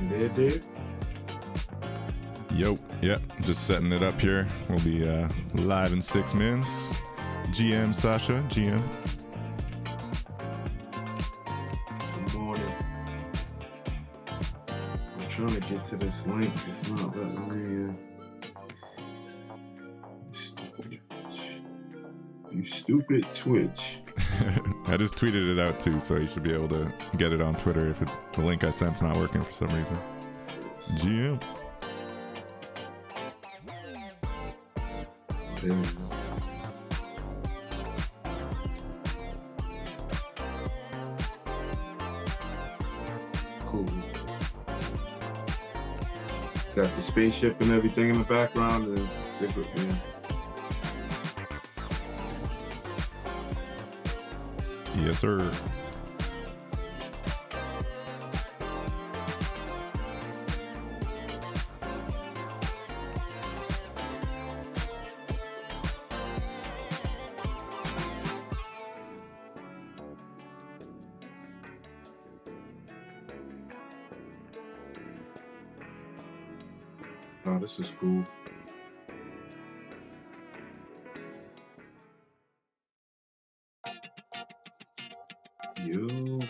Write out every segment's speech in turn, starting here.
There, Dave? Yo, yeah, just setting it up here. We'll be live in 6 minutes. GM Sasha, GM. Good morning. I'm trying to get to this link. It's not letting me. You stupid Twitch. I just tweeted it out too, so you should be able to get it on Twitter if the link I sent's not working for some reason. GM. There we go. Cool. Got the spaceship and everything in the background, and yeah. Yes, sir. Oh, this is cool. You.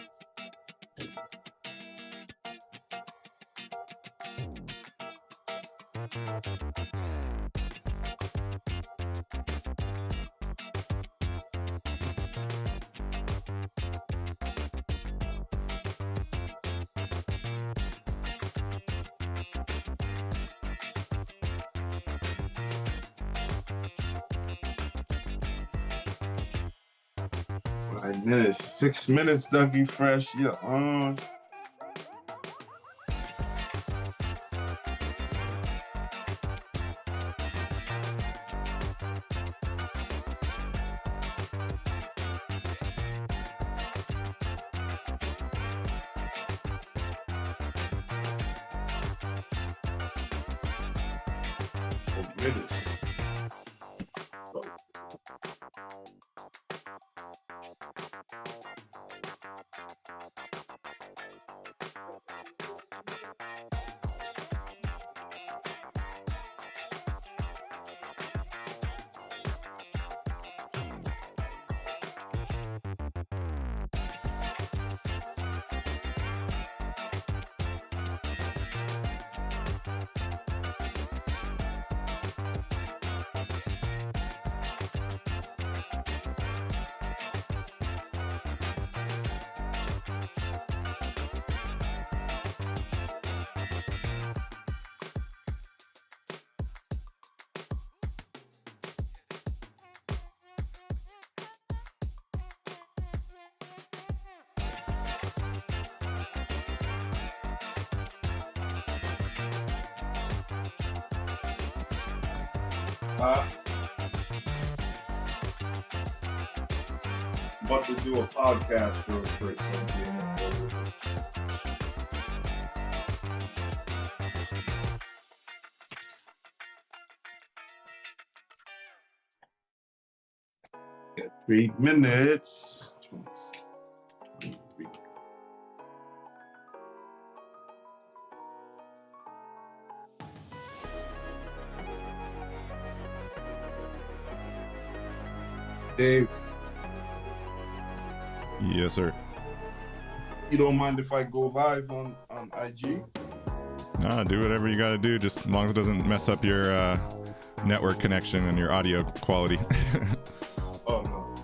Minutes, 6 minutes, Dougie Fresh. Yeah, minutes. About to do a podcast real quick. So I'm getting it over. Got 3 minutes. 23. Dave, Yes, sir. you don't mind if I go live on IG? Nah, do whatever you gotta do, just as long as it doesn't mess up your network connection and your audio quality. Oh, no.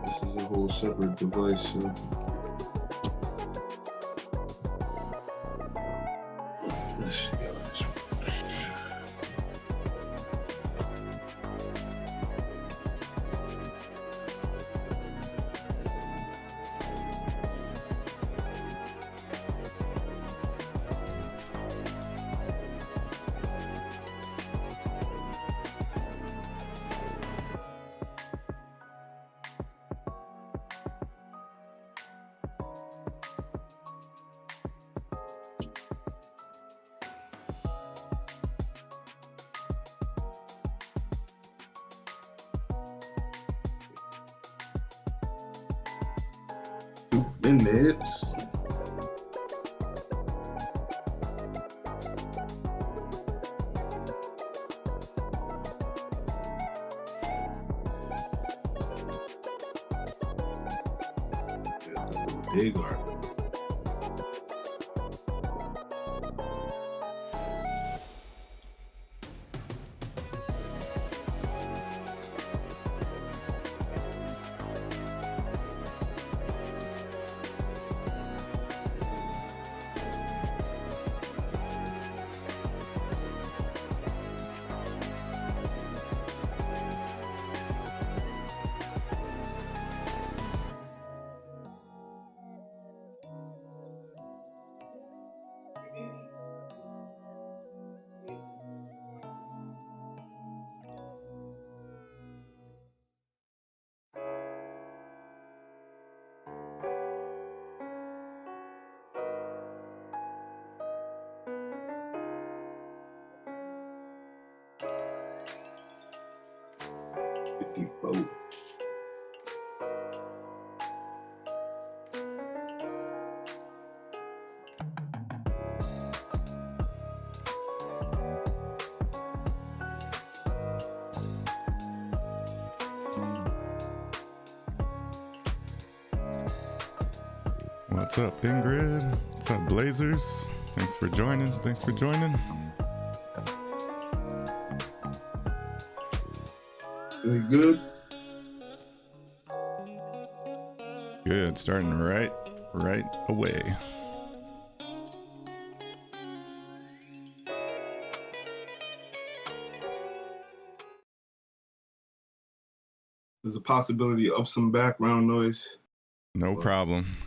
This is a whole separate device, so. Let's see how this works. minutes. Eearplug. Vote. What's up, Ingrid? What's up, Blazers? Thanks for joining. Really good. Good. Starting right away. There's a possibility of some background noise. No problem.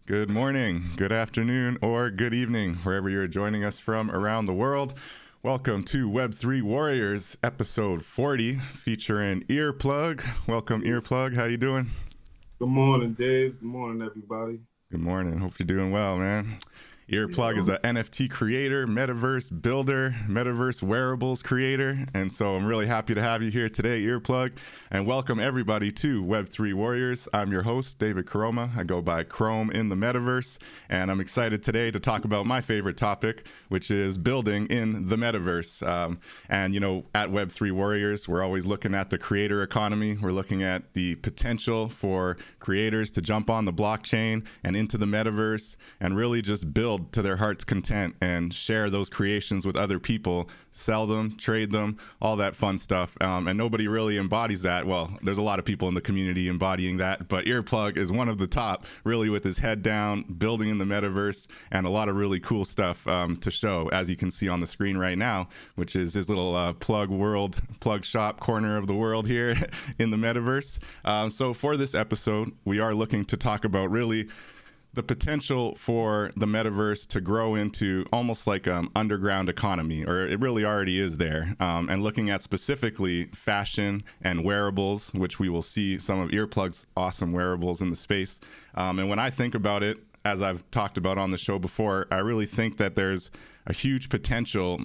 Good morning, good afternoon, or good evening, wherever you're joining us from around the world. Welcome to Web3 Warriors, episode 40, featuring Eearplug. Welcome, Eearplug. How you doing? Good morning, Dave. Good morning, everybody. Good morning. Hope you're doing well, man. Eearplug is an NFT creator, metaverse builder, metaverse wearables creator. And so I'm really happy to have you here today, Eearplug, and welcome everybody to Web3 Warriors. I'm your host, David Karoma. I go by Chrome in the metaverse, and I'm excited today to talk about my favorite topic, which is building in the metaverse. And, you know, at Web3 Warriors, we're always looking at the creator economy. We're looking at the potential for creators to jump on the blockchain and into the metaverse and really just build to their heart's content and share those creations with other people, sell them, trade them, all that fun stuff. And nobody really embodies that. Well, there's a lot of people in the community embodying that, but Eearplug is one of the top, really, with his head down, building in the metaverse, and a lot of really cool stuff to show, as you can see on the screen right now, which is his little plug shop corner of the world here in the metaverse. So for this episode, we are looking to talk about really the potential for the metaverse to grow into almost like an underground economy, or it really already is there, and looking at specifically fashion and wearables, which we will see some of Eearplug's awesome wearables in the space. And when I think about it, as I've talked about on the show before, I really think that there's a huge potential,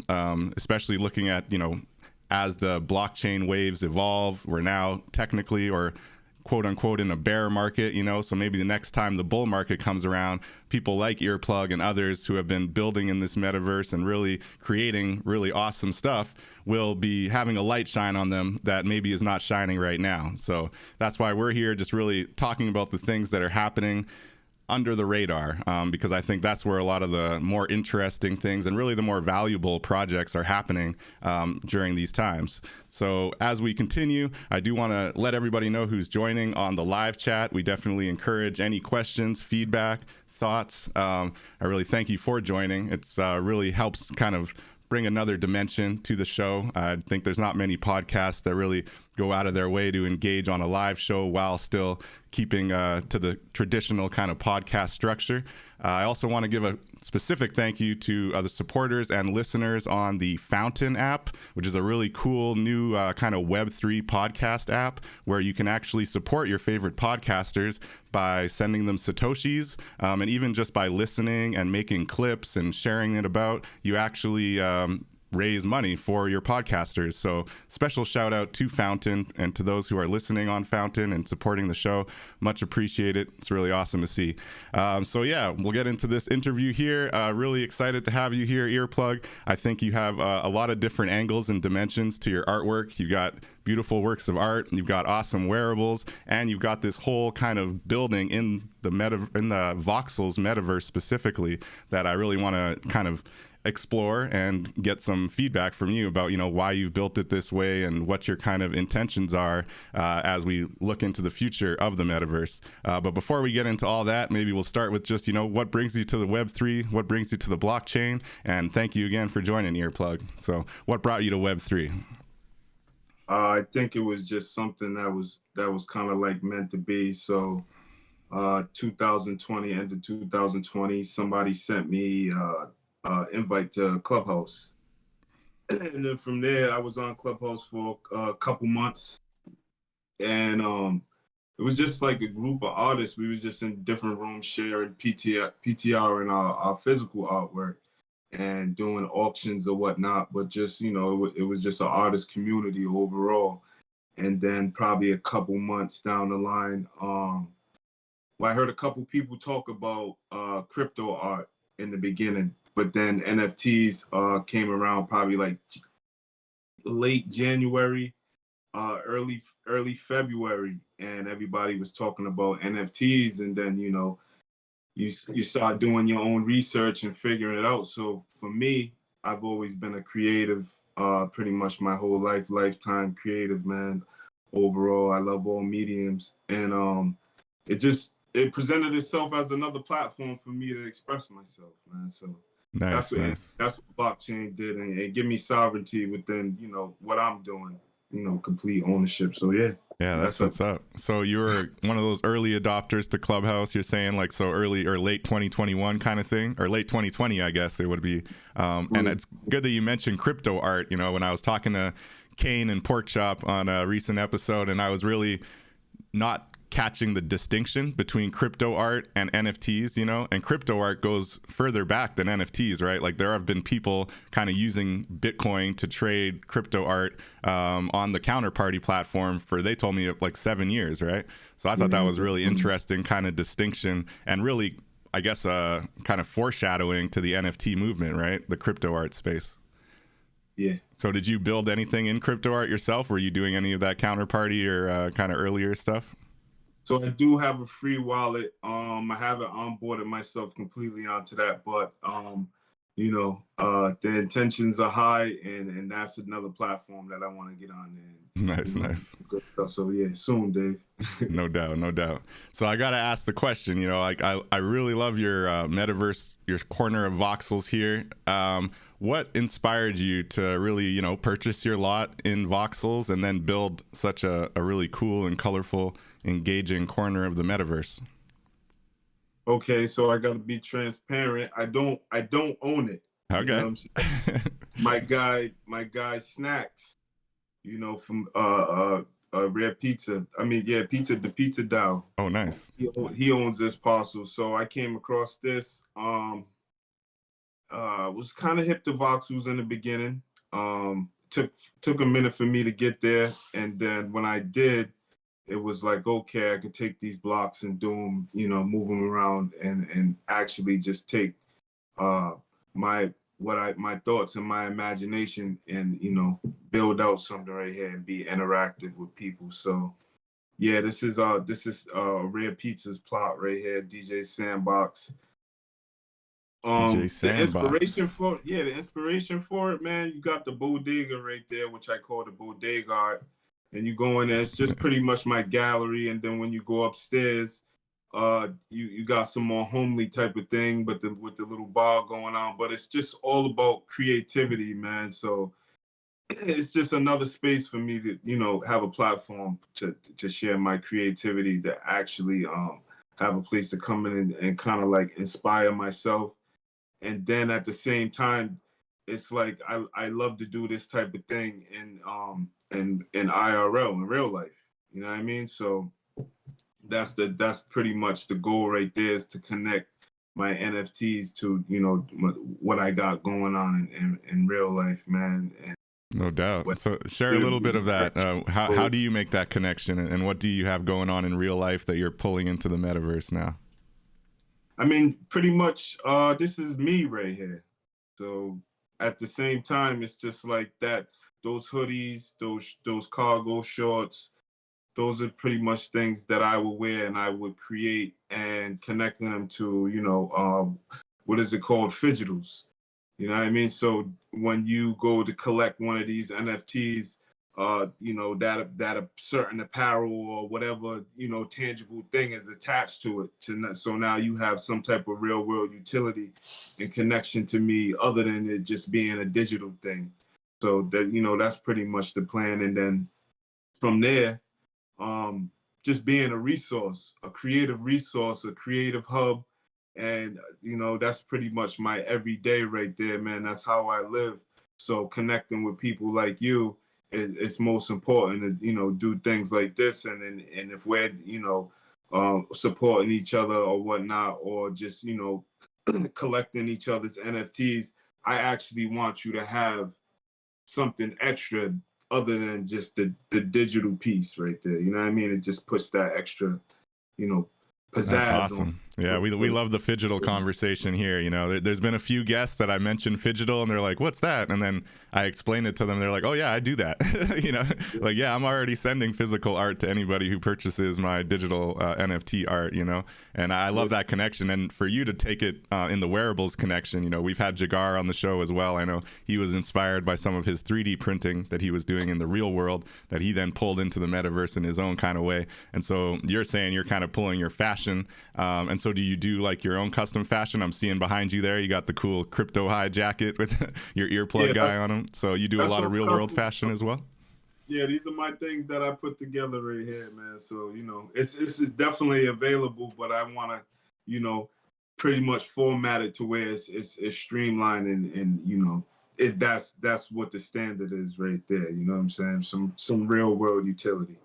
especially looking at, you know, as the blockchain waves evolve, we're now technically, or quote unquote, in a bear market, you know, so maybe the next time the bull market comes around, people like Eearplug and others who have been building in this metaverse and really creating really awesome stuff will be having a light shine on them that maybe is not shining right now. So that's why we're here, just really talking about the things that are happening under the radar, because I think that's where a lot of the more interesting things and really the more valuable projects are happening during these times. So as we continue, I do want to let everybody know who's joining on the live chat. We definitely encourage any questions, feedback, thoughts. I really thank you for joining. It's really helps kind of bring another dimension to the show. I think there's not many podcasts that really go out of their way to engage on a live show while still keeping to the traditional kind of podcast structure. I also want to give a specific thank you to the supporters and listeners on the Fountain app, which is a really cool new kind of Web3 podcast app where you can actually support your favorite podcasters by sending them Satoshis, and even just by listening and making clips and sharing it about, you actually raise money for your podcasters. So special shout out to Fountain and to those who are listening on Fountain and supporting the show. Much appreciated. It's really awesome to see. So yeah, we'll get into this interview here. Really excited to have you here, Earplug. I think you have a lot of different angles and dimensions to your artwork. You got beautiful works of art, you've got awesome wearables, and you've got this whole kind of building in the Voxels metaverse specifically that I really want to kind of explore and get some feedback from you about, why you've built it this way and what your kind of intentions are as we look into the future of the metaverse. But before we get into all that, maybe we'll start with just, what brings you to the Web3, what brings you to the blockchain, and thank you again for joining Earplug. So what brought you to Web3? I think it was just something that was kind of like meant to be. So 2020, end of 2020, somebody sent me invite to Clubhouse. And then from there, I was on Clubhouse for a couple months. And it was just like a group of artists. We was just in different rooms sharing PTR and our physical artwork and doing auctions or whatnot. But just, it was just an artist community overall. And then probably a couple months down the line, I heard a couple people talk about crypto art in the beginning. But then NFTs came around probably like late January, early February, and everybody was talking about NFTs. And then you start doing your own research and figuring it out. So for me, I've always been a creative, pretty much my whole lifetime creative, man. Overall, I love all mediums, and it presented itself as another platform for me to express myself, man. So. Nice. That's what blockchain did, and give me sovereignty within, what I'm doing, complete ownership. So yeah. Yeah, that's what's up. So you were one of those early adopters to Clubhouse. You're saying like so early or late 2021 kind of thing, or late 2020, I guess it would be. And it's good that you mentioned crypto art. When I was talking to Kane and Porkchop on a recent episode, and I was really not catching the distinction between crypto art and NFTs, and crypto art goes further back than NFTs, right? Like there have been people kind of using Bitcoin to trade crypto art on the counterparty platform for, they told me, like 7 years, right? So I thought that was really interesting kind of distinction, and really, I guess, kind of foreshadowing to the NFT movement, right? The crypto art space. Yeah. So did you build anything in crypto art yourself? Were you doing any of that counterparty or kind of earlier stuff? So I do have a free wallet. I haven't onboarded myself completely onto that, but the intentions are high, and that's another platform that I want to get on there. Nice. So yeah, soon, Dave. No doubt. So I got to ask the question, like I really love your metaverse, your corner of voxels here. What inspired you to really, purchase your lot in voxels and then build such a really cool and colorful, engaging corner of the metaverse? Okay, so I got to be transparent. I don't own it. Okay. You know what I'm saying? my guy Snacks, from Rare Pizza. The Pizza Dow. Oh, nice. He owns this parcel. So I came across this. Was kind of hip to voxels in the beginning. Took a minute for me to get there, and then when I did, it was like, okay, I could take these blocks and do them, move them around, and actually just take my thoughts and my imagination and build out something right here and be interactive with people. So yeah, this is Rare Pizza's plot right here, DJ Sandbox. The inspiration for it, man, you got the bodega right there, which I call the bodega art. And you go in there, it's just pretty much my gallery. And then when you go upstairs, you got some more homely type of thing, but with the little bar going on. But it's just all about creativity, man. So it's just another space for me to, have a platform to share my creativity, to actually have a place to come in and kind of like inspire myself. And then at the same time, it's like I love to do this type of thing in IRL, in real life. You know what I mean? So that's pretty much the goal right there, is to connect my NFTs to, what I got going on in real life, man. And No doubt. So share a really little bit of that. How do goes- you make that connection, and what do you have going on in real life that you're pulling into the metaverse now? I mean, pretty much, this is me right here. So at the same time, it's just like that. Those hoodies, those cargo shorts, those are pretty much things that I would wear and I would create and connecting them to, what is it called? Fidgetals. You know what I mean? So when you go to collect one of these NFTs, that a certain apparel or whatever, tangible thing is attached to it. So now you have some type of real world utility and connection to me other than it just being a digital thing. So that, that's pretty much the plan. And then from there, just being a resource, a creative resource, a creative hub. And, that's pretty much my everyday right there, man. That's how I live. So connecting with people like you, it's most important to, do things like this. And if we're, supporting each other or whatnot, or just, collecting each other's NFTs, I actually want you to have something extra other than just the digital piece right there. You know what I mean? It just puts that extra, pizzazz That's on. awesome. Yeah, we love the phygital conversation here. There's been a few guests that I mentioned phygital, and they're like, "What's that?" And then I explain it to them. They're like, "Oh yeah, I do that." Like, yeah, I'm already sending physical art to anybody who purchases my digital NFT art. And I love that connection. And for you to take it in the wearables connection, we've had Jagar on the show as well. I know he was inspired by some of his 3D printing that he was doing in the real world that he then pulled into the metaverse in his own kind of way. And so you're saying you're kind of pulling your fashion, and so do you do like your own custom fashion? I'm seeing behind you there, you got the cool crypto high jacket with your earplug guy on him. So you do a lot of real world fashion as well? Yeah, these are my things that I put together right here, man. So, it's definitely available, but I want to, pretty much format it to where it's streamlined and that's what the standard is right there. You know what I'm saying? Some real world utility.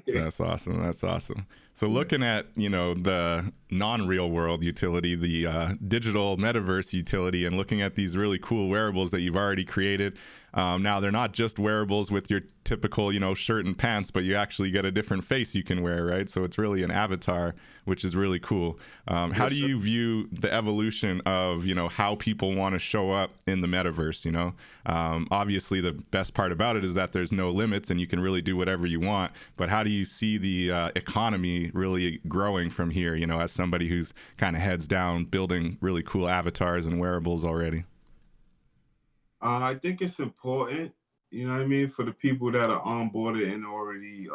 That's awesome. That's awesome. So looking at, the non-real world utility, the digital metaverse utility, and looking at these really cool wearables that you've already created. Now, they're not just wearables with your typical, shirt and pants, but you actually get a different face you can wear, right? So it's really an avatar, which is really cool. How do you view the evolution of, how people want to show up in the metaverse? Obviously, the best part about it is that there's no limits and you can really do whatever you want. But how do you see the economy really growing from here, as somebody who's kind of heads down building really cool avatars and wearables already? I think it's important, you know what I mean, for the people that are onboarded and already,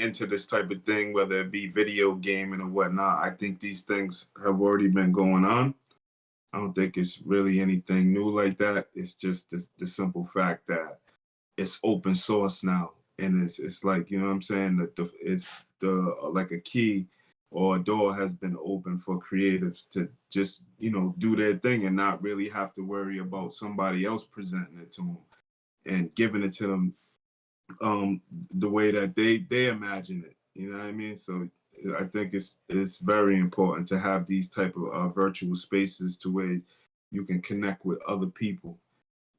into this type of thing, whether it be video gaming or whatnot. I think these things have already been going on. I don't think it's really anything new like that. It's just the simple fact that it's open source now, and it's like, you know what I'm saying, that it's like a key or a door has been open for creatives to just, do their thing and not really have to worry about somebody else presenting it to them and giving it to them the way that they imagine it. You know what I mean? So I think it's very important to have these type of virtual spaces to where you can connect with other people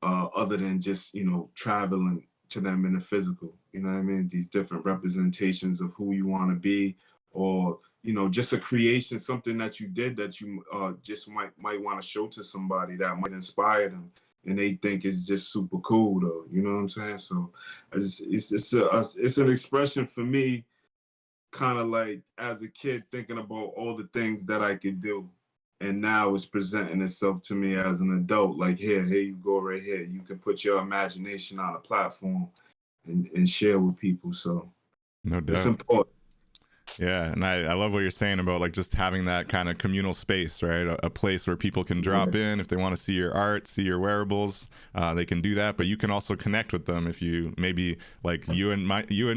other than just, traveling to them in the physical. You know what I mean? These different representations of who you want to be, or just a creation, something that you did that you just might want to show to somebody that might inspire them, and they think it's just super cool, though. You know what I'm saying? So it's an expression for me, kind of like as a kid thinking about all the things that I could do, and now it's presenting itself to me as an adult. Like, here you go, right here. You can put your imagination on a platform and share with people. So No doubt. it's important. Yeah, and I love what you're saying about like just having that kind of communal space, right? A place where people can drop in if they want to see your art, see your wearables. They can do that, but you can also connect with them if you maybe like you and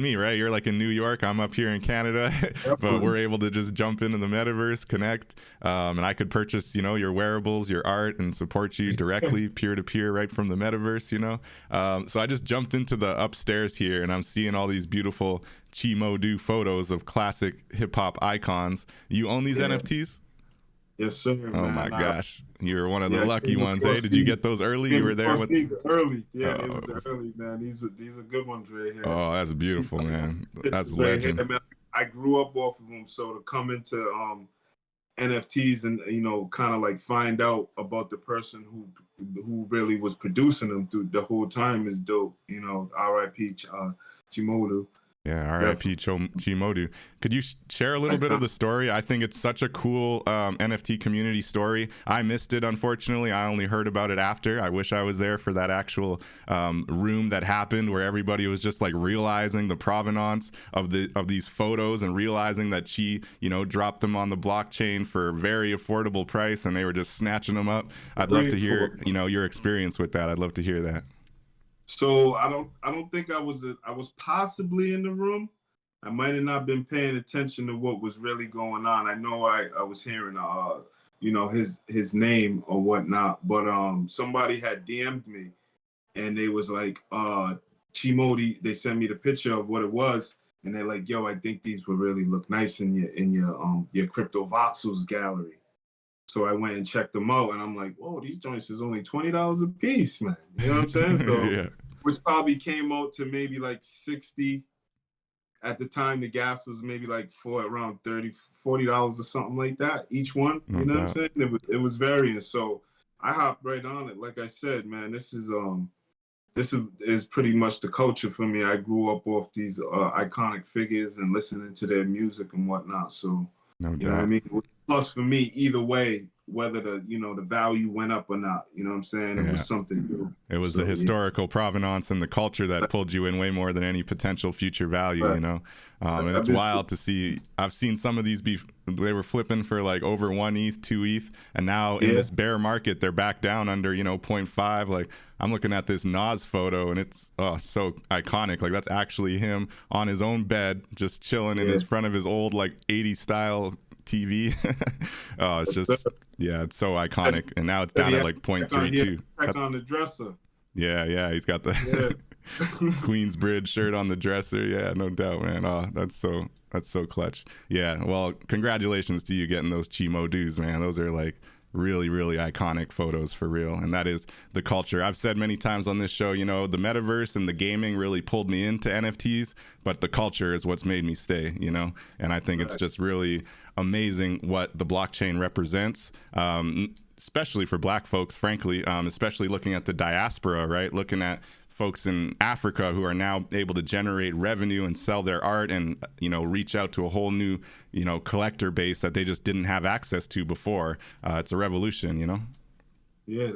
me, right? You're like in New York, I'm up here in Canada, but we're able to just jump into the metaverse, connect, and I could purchase, your wearables, your art, and support you directly, peer to peer, right from the metaverse, So I just jumped into the upstairs here, and I'm seeing all these beautiful Chimo do photos of classic hip hop icons. You own these NFTs? Yes, sir, Oh my man. gosh, you were one of the Yeah, lucky came ones, eh? across Did you these. get those early? You Came were there across with. these early. Yeah, it Oh, was early, man. These are good ones right here. oh, that's beautiful, man. That's Pictures right here, legend. man. I grew up off of them, so to come into NFTs and kind of like find out about the person who really was producing them through the whole time is dope. R.I.P. Chimodu. Yeah, R.I.P. Definitely Chimodu. Could you share a little bit of the story? I think it's such a cool NFT community story. I missed it, unfortunately. I only heard about it after. I wish I was there for that actual room that happened where everybody was just like realizing the provenance of these photos and realizing that she, dropped them on the blockchain for a very affordable price and they were just snatching them up. I'd love to hear, your experience with that. I'd love to hear that. So I don't think I was possibly in the room. I might have not been paying attention to what was really going on. I know I was hearing his name or whatnot, but somebody had DM'd me and they was like Chimodi, they sent me the picture of what it was and they're like, yo, I think these would really look nice in your crypto voxels gallery. So I went and checked them out, and I'm like, "Whoa, these joints is only $20 a piece, man." You know what I'm saying? So, Yeah. which probably came out to maybe like 60 at the time. The gas was maybe like around $40 or something like that each one. You know what I'm saying? It was varying. So I hopped right on it. Like I said, man, this is pretty much the culture for me. I grew up off these iconic figures and listening to their music and whatnot. So No you know what I doubt. mean? Plus for me, either way, whether the value went up or not, you know what I'm saying? It was something new. It was the historical provenance and the culture that pulled you in way more than any potential future value, and it's wild to see. I've seen some of these they were flipping for like over 1 ETH, 2 ETH, and now in this bear market, they're back down under, 0.5. Like I'm looking at this Nas photo and it's so iconic. Like that's actually him on his own bed, just chilling in his front of his old like 80s style TV. Oh, it's just, it's so iconic. And now it's down at like 0.32. Check on the dresser. Yeah, he's got the Queensbridge shirt on the dresser. Yeah, no doubt, man. Oh, that's so clutch. Yeah, well, congratulations to you getting those Chimo dues, man. Those are like really, really iconic photos for real. And that is the culture. I've said many times on this show, the metaverse and the gaming really pulled me into NFTs, but the culture is what's made me stay, and I think it's just really amazing what the blockchain represents. Especially for Black folks, frankly, especially looking at the diaspora, right? Looking at folks in Africa who are now able to generate revenue and sell their art and, reach out to a whole new, collector base that they just didn't have access to before. It's a revolution, Yeah,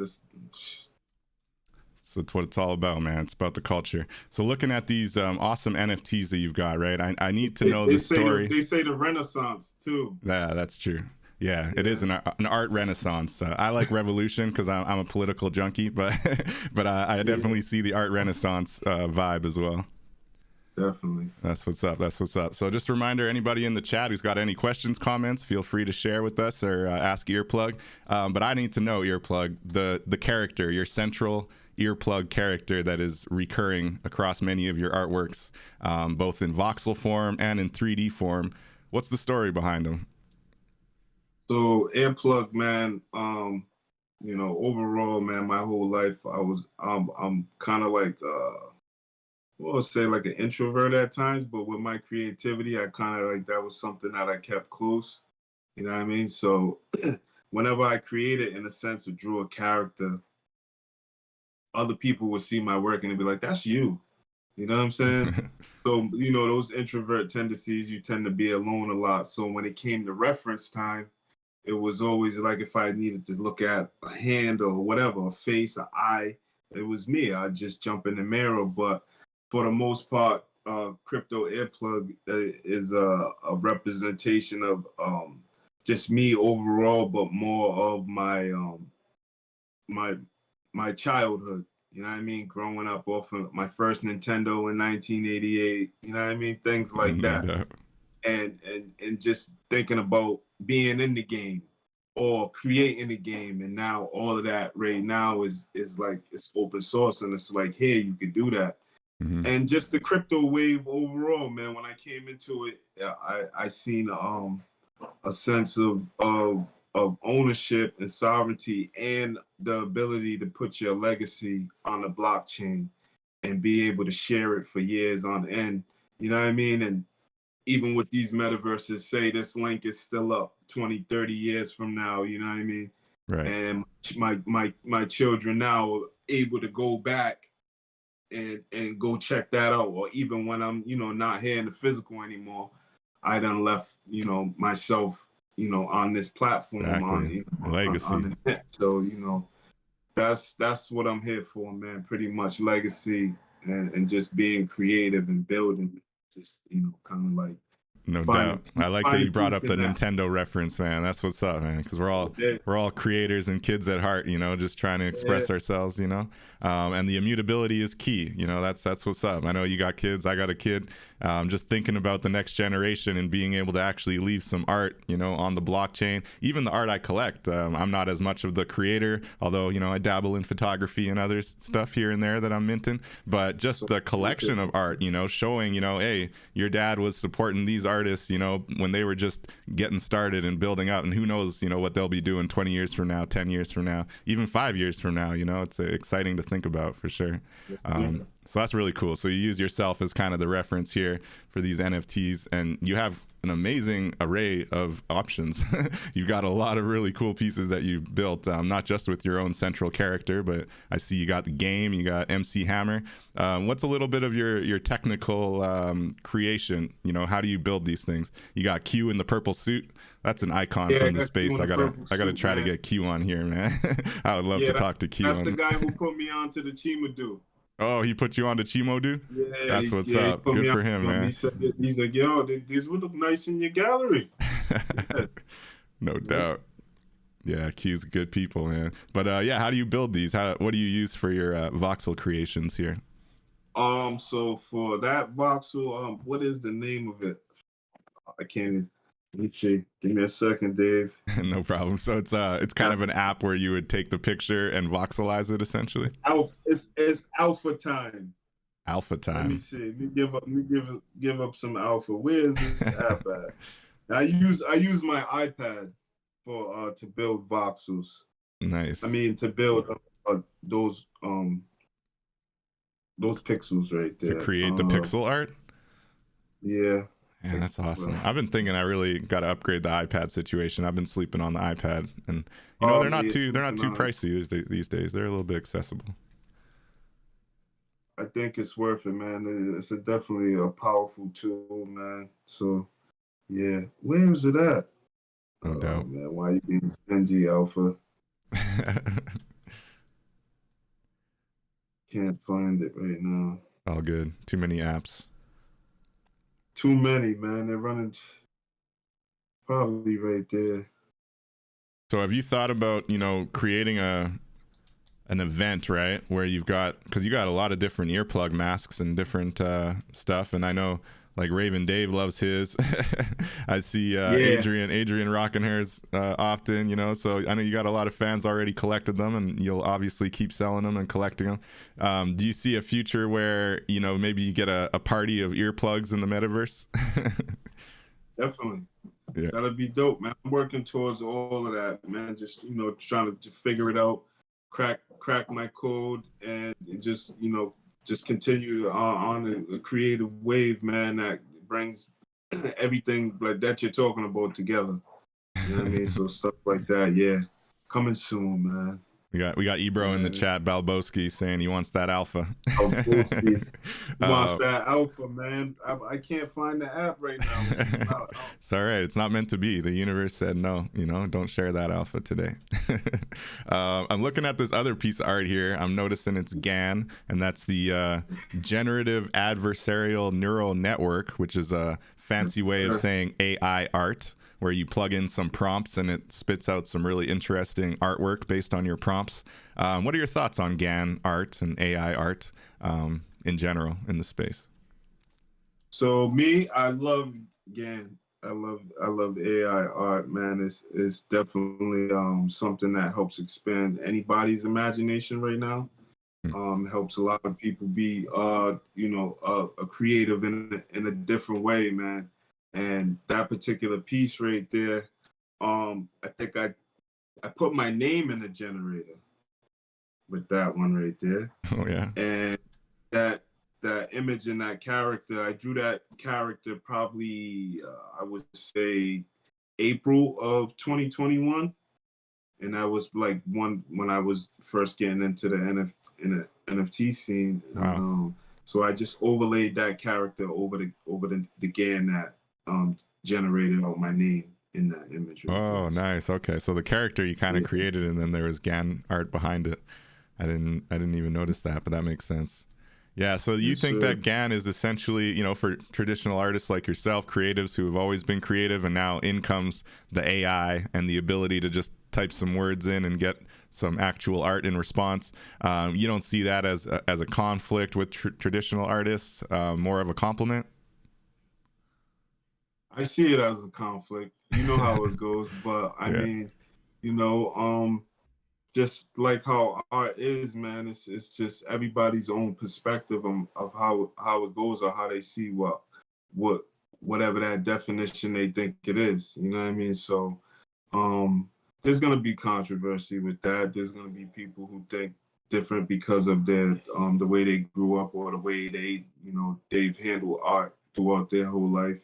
So it's what it's all about, man. It's about the culture. So looking at these awesome NFTs that you've got, right? I need to know the story. They say the Renaissance, too. Yeah, that's true. Yeah, it is an art renaissance. I like revolution because I'm a political junkie, but I definitely see the art renaissance vibe as well. Definitely. That's what's up. So just a reminder, anybody in the chat who's got any questions, comments, feel free to share with us or ask Earplug. But I need to know, Earplug, the character, your central Earplug character that is recurring across many of your artworks, both in voxel form and in 3D form. What's the story behind them? So Earplug, man, overall, man, my whole life I'm kind of like well, say like an introvert at times, but with my creativity, I kind of like that was something that I kept close. You know what I mean? So whenever I created, in a sense, or drew a character, other people would see my work and they'd be like, "That's you." You know what I'm saying? So those introvert tendencies, you tend to be alone a lot. So when it came to reference time, it was always like if I needed to look at a hand or whatever, a face, an eye, it was me. I'd just jump in the mirror. But for the most part, Crypto Earplug is a representation of just me overall, but more of my my childhood. You know what I mean? Growing up off of my first Nintendo in 1988. You know what I mean? Things like that. And just thinking about being in the game or creating the game, and now all of that right now is like it's open source and it's like, hey, you could do that. And just the crypto wave overall, man. When I came into it, I seen a sense of of ownership and sovereignty, and the ability to put your legacy on the blockchain and be able to share it for years on end. You know what I mean? And even with these metaverses, say this link is still up 20, 30 years from now, you know what I mean? Right. And my children now are able to go back and go check that out. Or even when I'm, not here in the physical anymore, I done left, myself, on this platform, Exactly. Legacy. on the net. So, that's what I'm here for, man. Pretty much legacy and just being creative and building, just, kind of like. No doubt. I like that you brought up the Nintendo reference, man. That's what's up, man. Because we're all creators and kids at heart, just trying to express ourselves, and the immutability is key. That's what's up. I know you got kids. I got a kid. Just thinking about the next generation and being able to actually leave some art, on the blockchain. Even the art I collect. I'm not as much of the creator, although I dabble in photography and other stuff here and there that I'm minting. But just the collection of art, showing, hey, your dad was supporting these artists, when they were just getting started and building up, and who knows, what they'll be doing 20 years from now, 10 years from now, even 5 years from now. It's exciting to think about for sure. So that's really cool. So you use yourself as kind of the reference here for these NFTs, and you have an amazing array of options. You've got a lot of really cool pieces that you've built, not just with your own central character, but I see you got the game, you got MC Hammer. What's a little bit of your technical creation? How do you build these things? You got Q in the purple suit. That's an icon from the space. I gotta try to get Q on here, man. I would love to talk to Q. That's the guy who put me on to the Chimadu. Oh, he put you on to Chimodu? Yeah, that's what's up. Good for him, man. He's like, yo, these would look nice in your gallery. No doubt. Yeah, Q's good people, man. But how do you build these? What do you use for your voxel creations here? So for that voxel, what is the name of it? I can't even. Give me a second, Dave. No problem. So it's kind of an app where you would take the picture and voxelize it, essentially. It's alpha time. Alpha time. Let me see. Let me give up some alpha. Where is this app at? I use my iPad for to build voxels. Nice. I mean, to build those pixels right there. To create the pixel art. Yeah. Yeah, that's awesome. I've been thinking I really got to upgrade the iPad situation. I've been sleeping on the iPad, and they're not too pricey these days. They're a little bit accessible. I think it's worth it, man. It's definitely a powerful tool, man. So, yeah, where is it at? No doubt, man. Why are you being stingy, Alpha? Can't find it right now. All good. Too many apps. Too many, man. They're running probably right there. So have you thought about, creating an event, right? Where because you got a lot of different earplug masks and different stuff. And I know like Raven Dave loves his. I see Adrian rocking hers often, so I know you got a lot of fans already collected them, and you'll obviously keep selling them and collecting them. Do you see a future where, maybe you get a party of earplugs in the metaverse? Definitely. Yeah. That'd be dope, man. I'm working towards all of that, man. Just, trying to figure it out, crack my code, and just, just continue on a creative wave, man, that brings everything like that you're talking about together. You know what I mean? So stuff like that, yeah. Coming soon, man. We got Ebro in the chat, Balboski, saying he wants that alpha. Balboski wants that alpha, man. I can't find the app right now. It's all right. It's not meant to be. The universe said no, don't share that alpha today. I'm looking at this other piece of art here. I'm noticing it's GAN, and that's the Generative Adversarial Neural Network, which is a fancy way of saying AI art, where you plug in some prompts and it spits out some really interesting artwork based on your prompts. What are your thoughts on GAN art and AI art in general in the space? So me, I love GAN. I love AI art, man. It's definitely something that helps expand anybody's imagination right now. Helps a lot of people be a creative in a different way, man. And that particular piece right there, I think I put my name in the generator with that one right there. Oh yeah. And that image and that character, I drew that character probably I would say April of 2021, and that was like when I was first getting into the NFT scene. Wow. So I just overlaid that character over the GAN that generated out my name in that image. Right Oh, there. nice. Okay, so the character you kind of created, and then there was GAN art behind it. I didn't even notice that, but that makes sense. Yeah, so you think that GAN is essentially, you know, for traditional artists like yourself, creatives who have always been creative, and now in comes the AI and the ability to just type some words in and get some actual art in response. You don't see that as a conflict with traditional artists, more of a compliment? I see it as a conflict. You know how it goes, but I mean, you know, just like how art is, man, it's just everybody's own perspective of how it goes or how they see whatever that definition they think it is. You know what I mean? So there's gonna be controversy with that. There's gonna be people who think different because of their the way they grew up or the way they've handled art throughout their whole life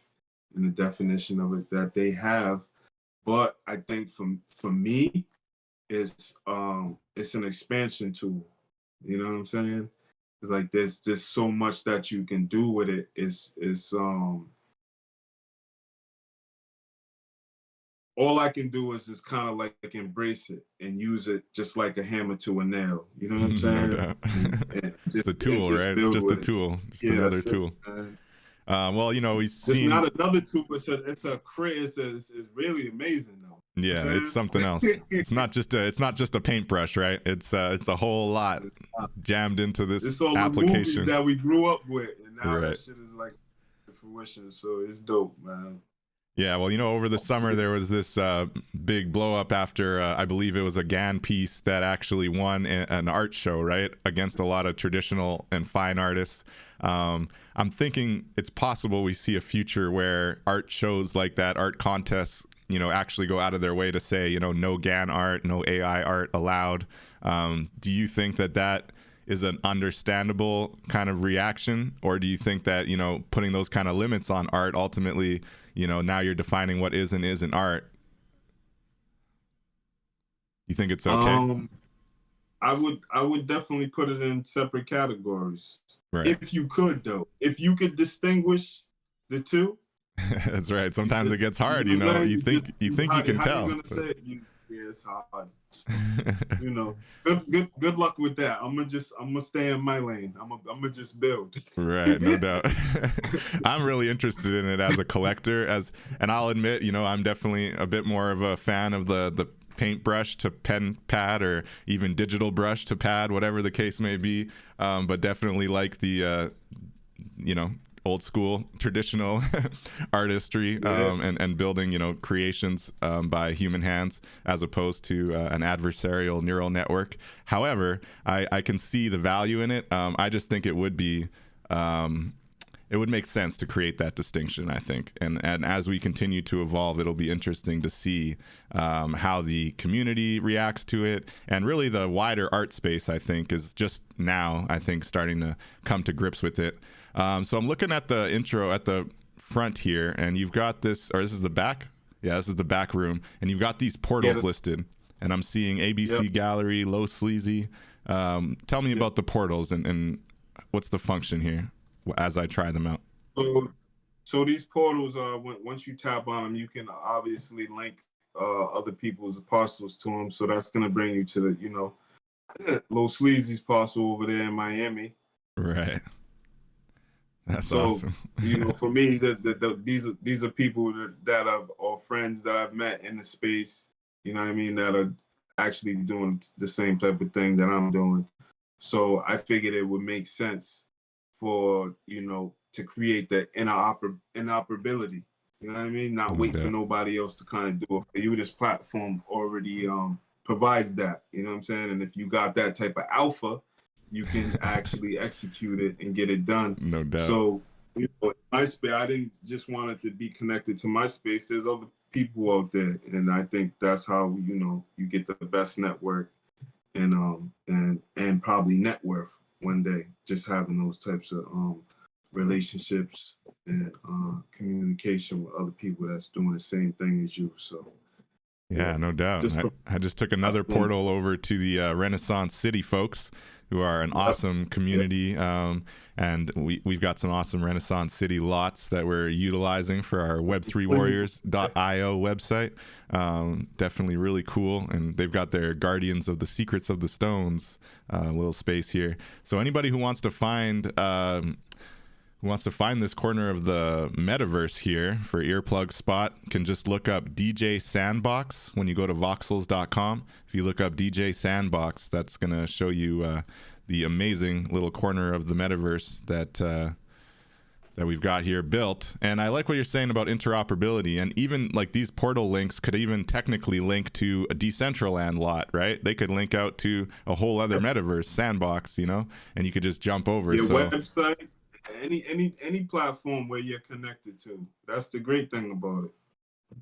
and the definition of it that they have. But I think for me, it's an expansion tool. You know what I'm saying? It's like there's so much that you can do with it. It's all I can do is just kind of like embrace it and use it just like a hammer to a nail. You know what I'm saying? No doubt. And It's a tool, right? It's just a tool, just another tool. Well, you know, we've seen. It's not another tool. It's really amazing though. Yeah, it's something else. It's not just a paintbrush, right? It's a whole lot jammed into this it's all application the that we grew up with, and now right. that shit is like fruition. So it's dope, man. Yeah, well, you know, over the summer there was this big blow up after I believe it was a GAN piece that actually won an art show, right, against a lot of traditional and fine artists. I'm thinking it's possible we see a future where art shows like that, art contests, you know, actually go out of their way to say, you know, no GAN art, no AI art allowed. Do you think that is an understandable kind of reaction, or do you think that, you know, putting those kind of limits on art ultimately, you know, now you're defining what is and isn't art? You think it's okay? I would definitely put it in separate categories. Right. If you could, though, if you could distinguish the two. That's right. Sometimes it gets hard, you know. You think you can tell. You gonna say it? Yeah, it's hard. You know, good luck with that. I'm gonna stay in my lane. I'm gonna just build. Right, no doubt. I'm really interested in it as a collector, and I'll admit, you know, I'm definitely a bit more of a fan of the paintbrush to pen pad, or even digital brush to pad, whatever the case may be. But definitely like the you know, old school traditional artistry, and building, you know, creations by human hands as opposed to an adversarial neural network. However, I can see the value in it. I just think it would be it would make sense to create that distinction, I think. And as we continue to evolve, it'll be interesting to see how the community reacts to it. And really the wider art space, I think, is just now, I think, starting to come to grips with it. So I'm looking at the intro at the front here, and you've got this, or this is the back? Yeah, this is the back room. And you've got these portals listed. And I'm seeing ABC Gallery, Low Sleazy. Tell me about the portals and what's the function here as I try them out. So these portals, once you tap on them, you can obviously link other people's parcels to them. So that's going to bring you to the, you know, Low Sleazy's parcel over there in Miami. Right. That's awesome. You know, for me, these are people that I've, or friends that I've met in the space, you know what I mean, that are actually doing the same type of thing that I'm doing. So I figured it would make sense for, you know, to create the interoperability. You know what I mean? Not wait for nobody else to kind of do it for you. This platform already provides that. You know what I'm saying? And if you got that type of alpha, you can actually execute it and get it done. No doubt. So, you know, my space, I didn't just want it to be connected to my space. There's other people out there, and I think that's how you get the best network and probably net worth one day. Just having those types of relationships and communication with other people that's doing the same thing as you. So yeah, no doubt. I just took another portal over to the Renaissance City folks, who are an awesome community. And we've got some awesome Renaissance City lots that we're utilizing for our Web3 Warriors.io website. Definitely really cool. And they've got their Guardians of the Secrets of the Stones little space here. So anybody who wants to find this corner of the metaverse here for Earplug spot can just look up DJ Sandbox when you go to voxels.com. If you look up DJ Sandbox, that's going to show you the amazing little corner of the metaverse that we've got here built. And I like what you're saying about interoperability, and even like these portal links could even technically link to a Decentraland lot, right? They could link out to a whole other metaverse Sandbox, and you could just jump over. Your website, any platform where you're connected to. That's the great thing about it.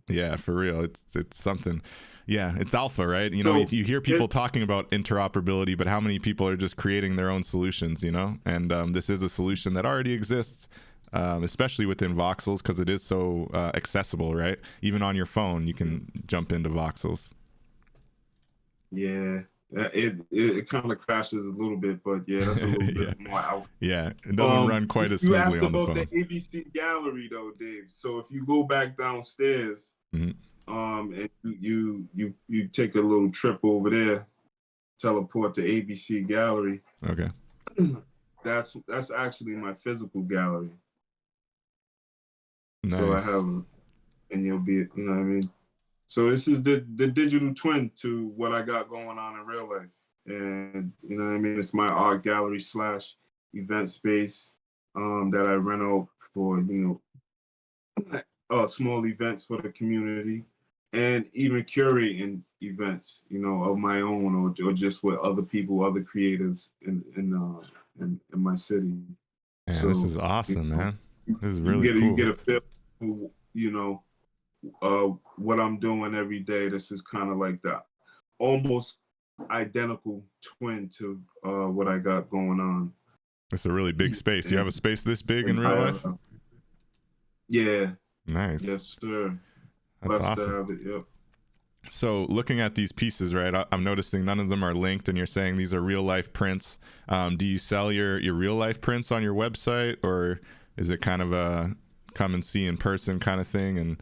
Yeah, for real. It's something. Yeah, it's alpha, right? You hear people talking about interoperability, but how many people are just creating their own solutions, And this is a solution that already exists, especially within voxels, because it is so accessible, right? Even on your phone, you can jump into voxels. Yeah. It kind of crashes a little bit, but yeah, that's a little bit more out. Yeah, it doesn't run quite as smoothly on the phone. You asked about the ABC gallery though, Dave. So if you go back downstairs, and you take a little trip over there, teleport to ABC gallery. Okay. That's actually my physical gallery. Nice. So I have, and you'll be, what I mean. So this is the digital twin to what I got going on in real life. And, what I mean? It's my art gallery / event space that I rent out for, small events for the community, and even curating events, of my own or just with other people, other creatives in my city. Yeah, so, this is awesome, man. This is really cool. You get a feel for, what I'm doing every day. This is kind of like that almost identical twin to what I got going on. It's a really big space. You have a space this big in real life? Yeah. Nice. Yes, sir. That's awesome. To have it, yep. So looking at these pieces, right, I'm noticing none of them are linked, and you're saying these are real life prints. Do you sell your real life prints on your website, or is it kind of a come and see in person kind of thing, and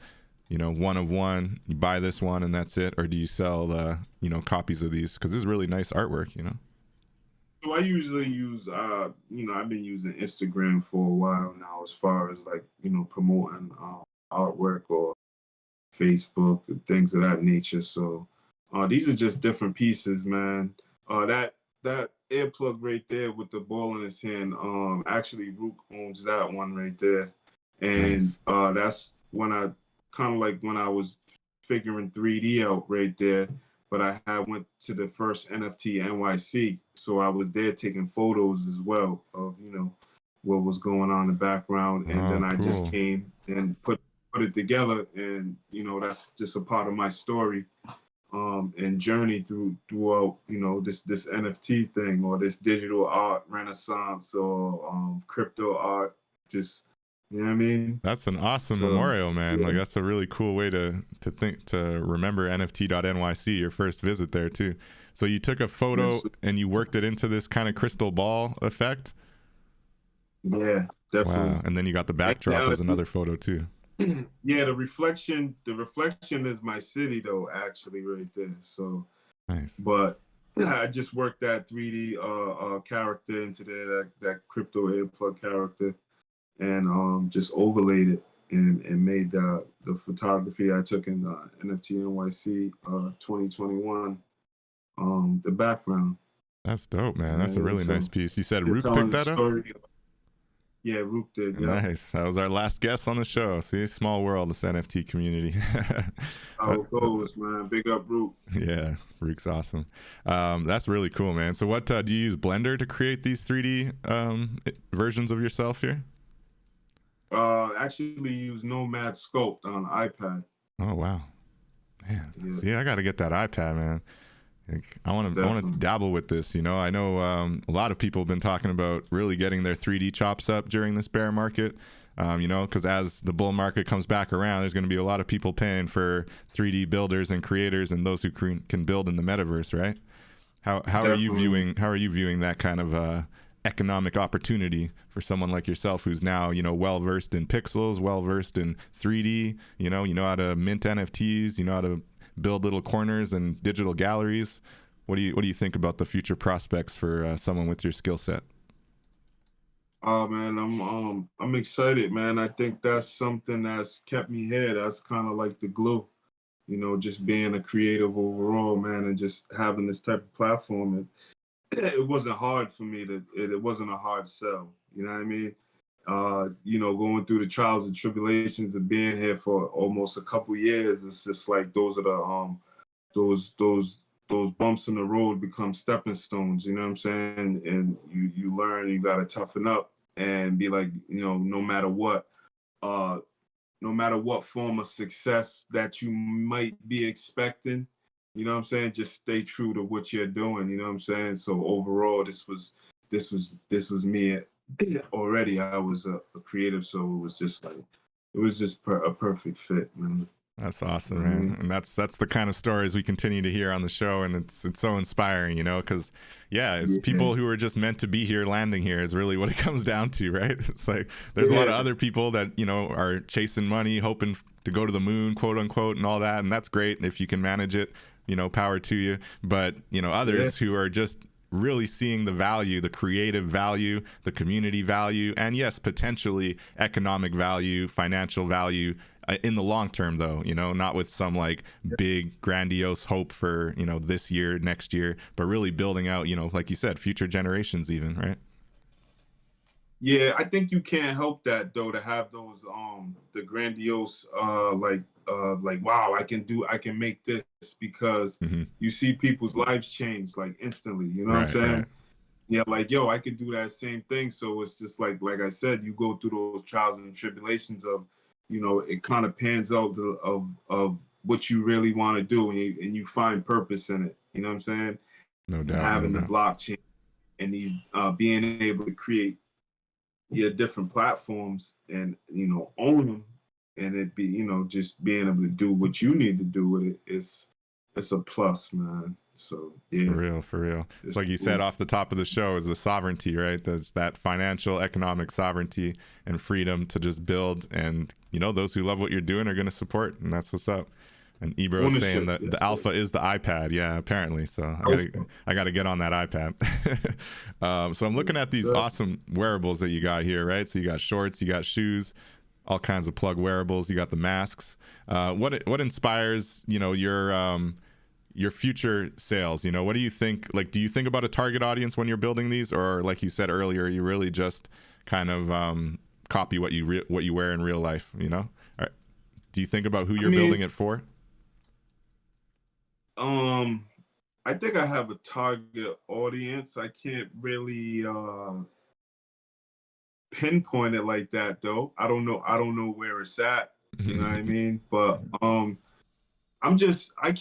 one of one, you buy this one and that's it? Or do you sell copies of these? Because this is really nice artwork, So I usually use I've been using Instagram for a while now, as far as like promoting artwork, or Facebook and things of that nature. So these are just different pieces, man. That earplug right there with the ball in his hand, actually Rook owns that one right there. And nice. That's when I kind of like when I was figuring 3D out right there, but I went to the first NFT NYC. So I was there taking photos as well of, what was going on in the background. And then I just came and put it together, and, that's just a part of my story and journey throughout, this NFT thing, or this digital art renaissance, or crypto art, just, you know what I mean? That's an awesome memorial, man. Yeah. Like, that's a really cool way to remember NFT.NYC, your first visit there too. So you took a photo and you worked it into this kind of crystal ball effect? Yeah, definitely. Wow. And then you got the backdrop as another photo too. Yeah, the reflection is my city though, actually, right there. So nice. But I just worked that 3D character into there, that crypto earplug character, and just overlaid it and made the photography I took in NFT NYC 2021 the background. That's dope, man. That's a really nice piece. You said Rook picked that up? Yeah, Rook did. Yeah. Nice. That was our last guest on the show. See, small world, this NFT community. How it goes, man. Big up, Rook. Yeah, Rook's awesome. That's really cool, man. So what, do you use Blender to create these 3D versions of yourself here? Actually use Nomad Sculpt on iPad. Oh wow, man. Yeah, See, I got to get that iPad, man. Like, I want to dabble with this. You know, I know a lot of people have been talking about really getting their 3D chops up during this bear market. You know, because as the bull market comes back around, there's going to be a lot of people paying for 3D builders and creators and those who can build in the metaverse, right? How are you viewing that kind of economic opportunity for someone like yourself who's now, you know, well versed in pixels, well versed in 3D, you know how to mint NFTs, you know how to build little corners and digital galleries. What do you think about the future prospects for someone with your skill set? Oh man, I'm excited, man. I think that's something that's kept me here. That's kind of like the glue, you know, just being a creative overall, man, and just having this type of platform. It wasn't hard for me it wasn't a hard sell. You know what I mean? You know, going through the trials and tribulations of being here for almost a couple years, it's just like those are the those bumps in the road become stepping stones, you know what I'm saying? And you learn, you gotta toughen up and be like, you know, uh, no matter what form of success that you might be expecting, you know what I'm saying? Just stay true to what you're doing, you know what I'm saying? So overall, this was me already. I was a creative, so it was just a perfect fit, man. That's awesome, man. And that's the kind of stories we continue to hear on the show, and it's so inspiring, you know, because it's people who are just meant to be here landing here is really what it comes down to, right? It's like there's a lot of other people that, you know, are chasing money, hoping to go to the moon, quote unquote, and all that, and that's great if you can manage it, you know, power to you. But, you know, others who are just really seeing the value, the creative value, the community value, and yes, potentially economic value, financial value in the long term, though, you know, not with some like big grandiose hope for, you know, this year, next year, but really building out, you know, like you said, future generations even, right? Yeah, I think you can't help that though, to have those the grandiose like wow, I can make this, because you see people's lives change like instantly, you know what I'm saying? Right. Yeah, like yo, I could do that same thing. So it's just like I said, you go through those trials and tribulations of, you know, it kind of pans out of what you really want to do, and you find purpose in it. You know what I'm saying? No And doubt. having the blockchain and these being able to create your different platforms and, you know, own them, and it be, you know, just being able to do what you need to do with it, it's a plus, man. So yeah, For real. It's like you cool. said off the top of the show, is the sovereignty, right? There's that financial, economic sovereignty and freedom to just build, and, you know, those who love what you're doing are going to support, and that's what's up. And Ebro is saying that the alpha is the iPad. Yeah, apparently. So I got to get on that iPad. So I'm looking at these awesome wearables that you got here, right? So you got shorts, you got shoes, all kinds of plug wearables. You got the masks. What inspires, you know, your future sales? You know, what do you think? Like, do you think about a target audience when you're building these, or like you said earlier, you really just kind of copy what you wear in real life? You know, do you think about who you're building it for? I think I have a target audience. I can't really pinpoint it like that though. I don't know where it's at. You know what I mean? But I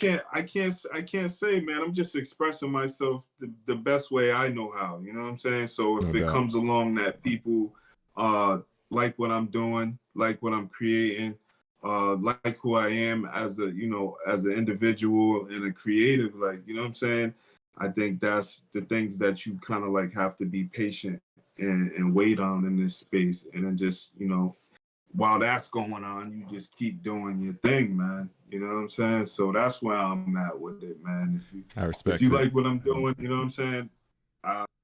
can't say, man. I'm just expressing myself the best way I know how. You know what I'm saying? So if it comes along that people like what I'm doing, like what I'm creating, like who I am as a, you know, as an individual and a creative, like, you know what I'm saying? I think that's the things that you kind of like have to be patient and wait on in this space. And then just, you know, while that's going on, you just keep doing your thing, man. You know what I'm saying? So that's where I'm at with it, man. If you like what I'm doing, you know what I'm saying?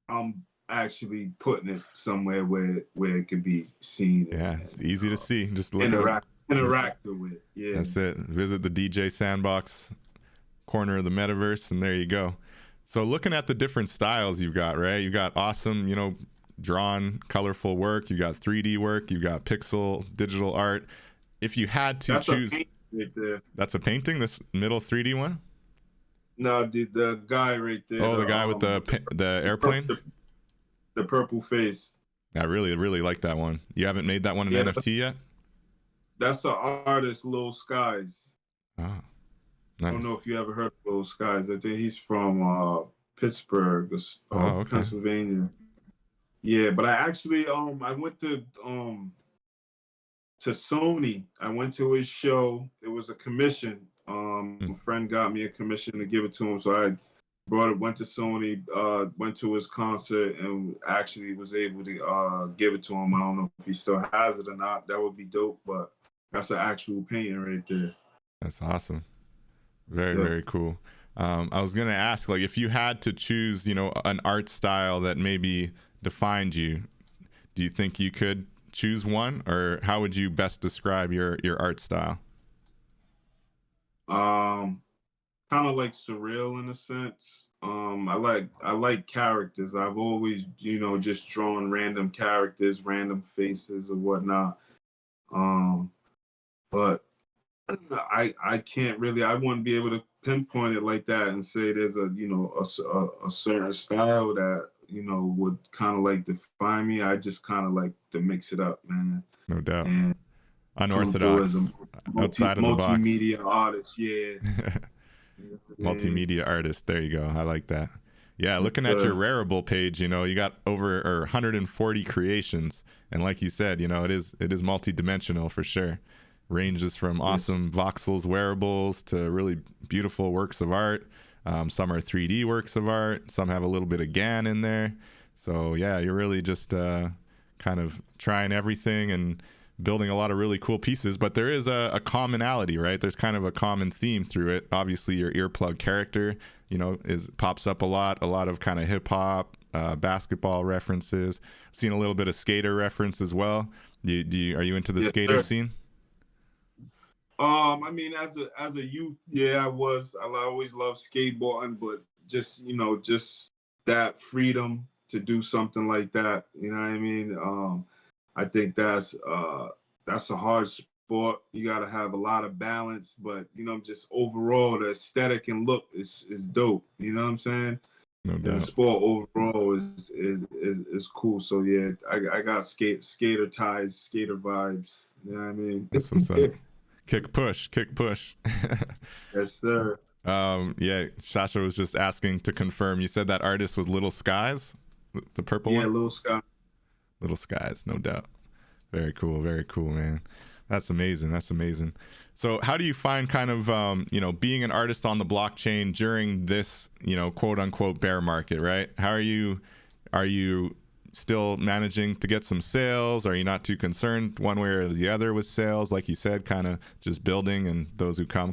I'm actually putting it somewhere where it can be seen. Yeah, it's easy to see. Just look interact with it. Yeah, that's it. Visit the DJ Sandbox corner of the metaverse, and there you go. So looking at the different styles you've got, right? You got awesome, you know, drawn, colorful work. You got 3D work. You got pixel, digital art. If you had to choose, right there. That's a painting. This middle 3D one. No, the guy right there. Oh, the guy with the airplane. The purple face. I really like that one. You haven't made that one an NFT yet? That's an artist, Lil Skies. Oh, I don't nice. know if you ever heard of those guys. I think he's from Pittsburgh, Oh, okay. Pennsylvania. Yeah, but I actually I went to Sony. I went to his show. It was a commission. Hmm. A friend got me a commission to give it to him, so I brought it. Went to Sony. Went to his concert, and actually was able to give it to him. I don't know if he still has it or not. That would be dope. But that's an actual painting right there. That's awesome. Very, Yep. very cool. I was gonna ask, like, if you had to choose, an art style that maybe defined you, do you think you could choose one, or how would you best describe your art style? Um, Kind of like surreal in a sense. I like characters. I've always, just drawn random characters, random faces or whatnot. Um, but I can't really. I wouldn't be able to pinpoint it like that and say there's a certain style that would kind of like define me. I just kind of like to mix it up, man, No doubt. and come through as Unorthodox, a outside of the box. multimedia artist. Yeah. Yeah. Multimedia artist. There you go. I like that. Yeah, Yes, looking at your sir. Rarible page, you got over 140 creations, and like you said, it is multi-dimensional for sure. Ranges from Yes. awesome voxels wearables to really beautiful works of art. Some are 3D works of art. Some have a little bit of GAN in there. So yeah, you're really just kind of trying everything and building a lot of really cool pieces. But there is a commonality, right? There's kind of a common theme through it. Obviously, your Earplug character, is pops up a lot of kind of hip hop, basketball references. Seen a little bit of skater reference as well. Are you into the Yes, skater sir. scene? I mean, as a youth, yeah, I was. I always loved skateboarding, but just that freedom to do something like that. You know what I mean? I think that's a hard sport. You got to have a lot of balance, but just overall, the aesthetic and look is dope. You know what I'm saying? No And the doubt. sport overall is cool. So yeah, I got skater ties, skater vibes. You know what I mean? That's what's up. Kick push, kick push. Yes, sir. Yeah, Sasha was just asking to confirm. You said that artist was Little Skies, the purple Yeah, one? Lil Scott. Little Skies, no doubt. Very cool, man. That's amazing. That's amazing. So, how do you find kind of, being an artist on the blockchain during this, quote unquote bear market, right? How are you still managing to get some sales? Are you not too concerned one way or the other with sales? Like you said, kind of just building and those who come.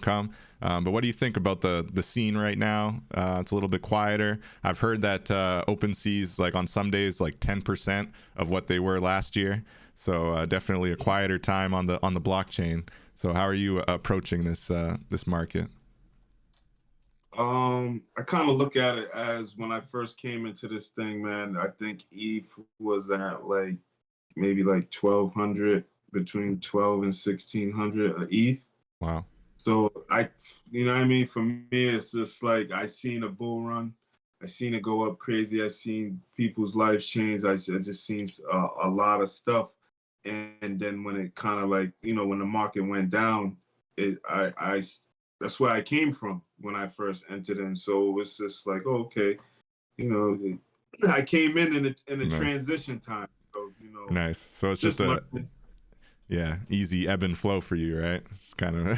But what do you think about the scene right now? It's a little bit quieter. I've heard that OpenSea's like on some days like 10% of what they were last year. So definitely a quieter time on the blockchain. So how are you approaching this market? I kind of look at it as when I first came into this thing, man. I think ETH was at like maybe like 1,200, between 12 and 1,600 ETH. Wow. So you know what I mean? For me, it's just like I seen a bull run. I seen it go up crazy. I seen people's lives change. I just seen a lot of stuff. And then when it kind of like, when the market went down, that's where I came from when I first entered in. So it was just like, oh, okay, you know, I came in a Nice. transition time. So, Nice. So it's just just a learning. yeah, easy ebb and flow for you, right? It's kind of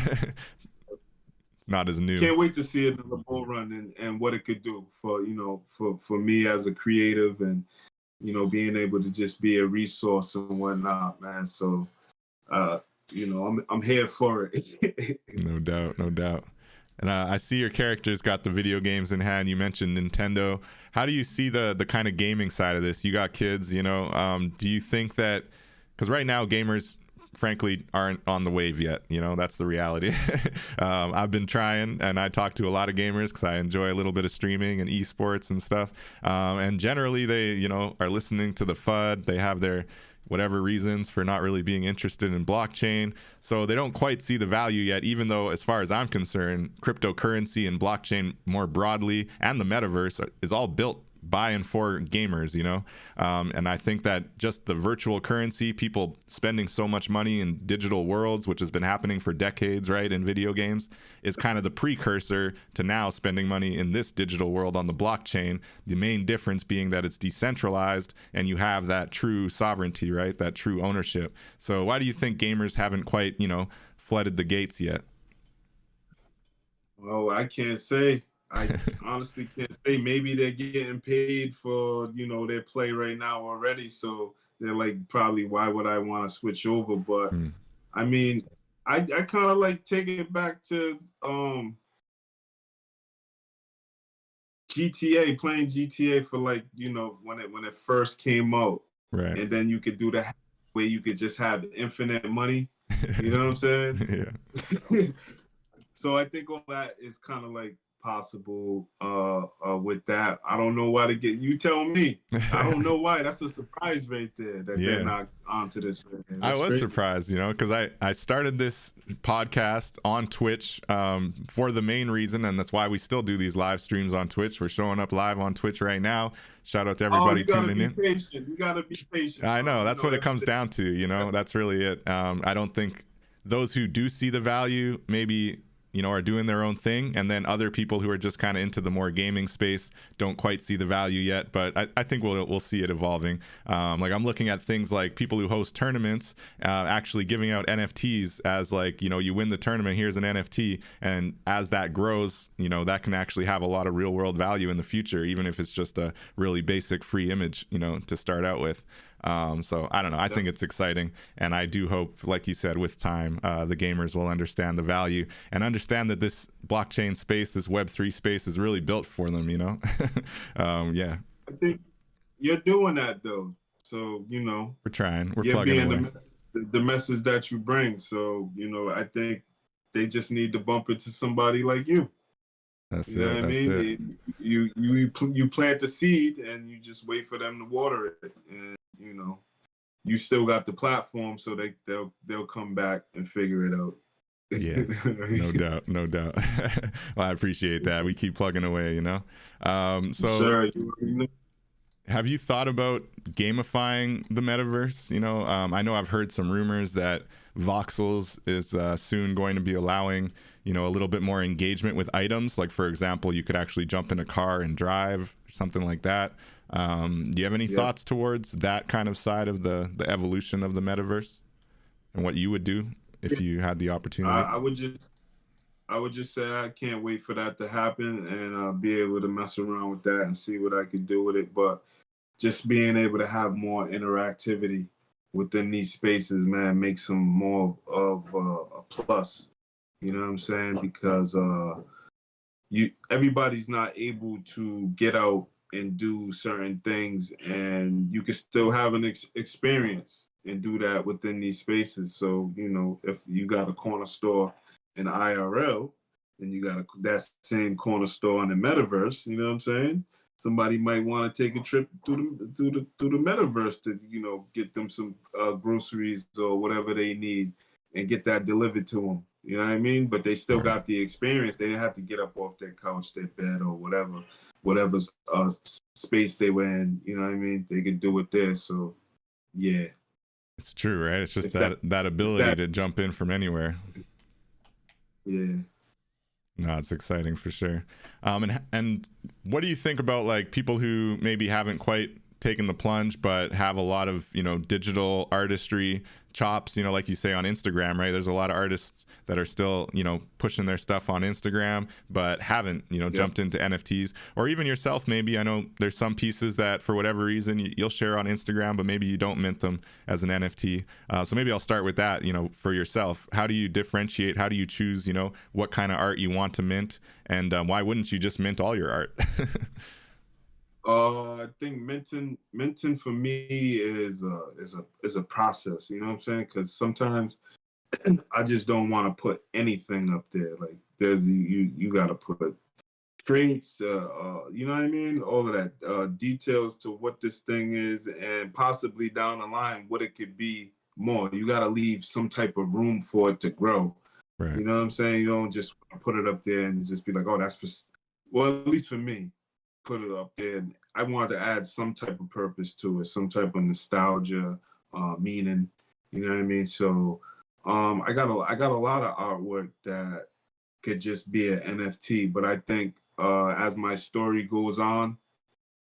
not as new. Can't wait to see another bull run and what it could do for for me as a creative and being able to just be a resource and whatnot, man. So uh, I'm here for it. No doubt, no doubt. And I see your character's got the video games in hand. You mentioned Nintendo. How do you see the kind of gaming side of this? You got kids, do you think that, because right now gamers frankly aren't on the wave yet, that's the reality. I've been trying, and I talk to a lot of gamers because I enjoy a little bit of streaming and esports and stuff, and generally they are listening to the FUD. They have their whatever reasons for not really being interested in blockchain, so they don't quite see the value yet, even though as far as I'm concerned, cryptocurrency and blockchain more broadly and the metaverse is all built by and for gamers, you know. And I think that just the virtual currency, people spending so much money in digital worlds, which has been happening for decades, right, in video games, is kind of the precursor to now spending money in this digital world on the blockchain. The main difference being that it's decentralized and you have that true sovereignty, right, that true ownership. So why do you think gamers haven't quite, you know, flooded the gates yet? Well, I can't say. I honestly can't say. Maybe they're getting paid for, you know, their play right now already. So they're like, probably, why would I want to switch over? But I mean, I kind of like take it back to GTA, playing GTA for like, you know, when it first came out. Right. And then you could do that where you could just have infinite money. You know what I'm saying? Yeah. So I think all that is kind of like possible with that. I don't know why you tell me. I don't know why. That's a surprise right there that they're not onto this right there. I was surprised, you know, because I started this podcast on Twitch for the main reason, and that's why we still do these live streams on Twitch. We're showing up live on Twitch right now. Shout out to everybody tuning in. You gotta be patient. I know, that's what it comes down to, you know. That's really it. I don't think those who do see the value maybe, you know, are doing their own thing, and then other people who are just kind of into the more gaming space don't quite see the value yet. But I think we'll see it evolving. Like I'm looking at things like people who host tournaments actually giving out NFTs as like, you know, you win the tournament, here's an NFT, and as that grows, you know, that can actually have a lot of real world value in the future, even if it's just a really basic free image, you know, to start out with. So I don't know. I think it's exciting, and I do hope, like you said, with time, the gamers will understand the value and understand that this blockchain space, this Web3 space, is really built for them. You know, yeah. I think you're doing that though, so you know we're trying. We're you're plugging being away. the message that you bring. So you know, I think they just need to bump into somebody like you. That's you know it. what I mean? You plant the seed and you just wait for them to water it, and you know, you still got the platform, so they'll come back and figure it out. Yeah, no doubt. Well, I appreciate that. We keep plugging away, you know. So sure, have you thought about gamifying the metaverse? You know, I know I've heard some rumors that Voxels is soon going to be allowing, you know, a little bit more engagement with items. Like, for example, you could actually jump in a car and drive, something like that. Do you have any thoughts towards that kind of side of the evolution of the metaverse and what you would do if you had the opportunity? I would just say I can't wait for that to happen and be able to mess around with that and see what I could do with it. But just being able to have more interactivity within these spaces, man, makes them more of a plus. You know what I'm saying? Because everybody's not able to get out and do certain things, and you can still have an experience and do that within these spaces. So, you know, if you got a corner store in IRL and you got that same corner store in the metaverse, you know what I'm saying? Somebody might want to take a trip through the metaverse to, you know, get them some groceries or whatever they need and get that delivered to them. You know what I mean? But they still got the experience. They didn't have to get up off their couch, their bed, or whatever space they were in. You know what I mean? They could do it there. So, yeah. It's true, right? It's just that ability to jump in from anywhere. Yeah. No, it's exciting for sure. And what do you think about like people who maybe haven't quite taken the plunge but have a lot of, you know, digital artistry chops, you know, like you say on Instagram, right? There's a lot of artists that are still, you know, pushing their stuff on Instagram but haven't, you know, jumped into NFTs, or even yourself. Maybe I know there's some pieces that for whatever reason you'll share on Instagram, but maybe you don't mint them as an NFT. So maybe I'll start with that, you know, for yourself. How do you differentiate? How do you choose, you know, what kind of art you want to mint, and why wouldn't you just mint all your art? I think minting for me is a process. You know what I'm saying? Because sometimes I just don't want to put anything up there. Like there's you got to put traits, you know what I mean? All of that details to what this thing is, and possibly down the line what it could be more. You got to leave some type of room for it to grow. Right. You know what I'm saying? You don't just put it up there and just be like, oh, that's for. Well, at least for me, put it up there and I wanted to add some type of purpose to it, some type of nostalgia, meaning. You know what I mean? So I got a lot of artwork that could just be an NFT, but I think as my story goes on,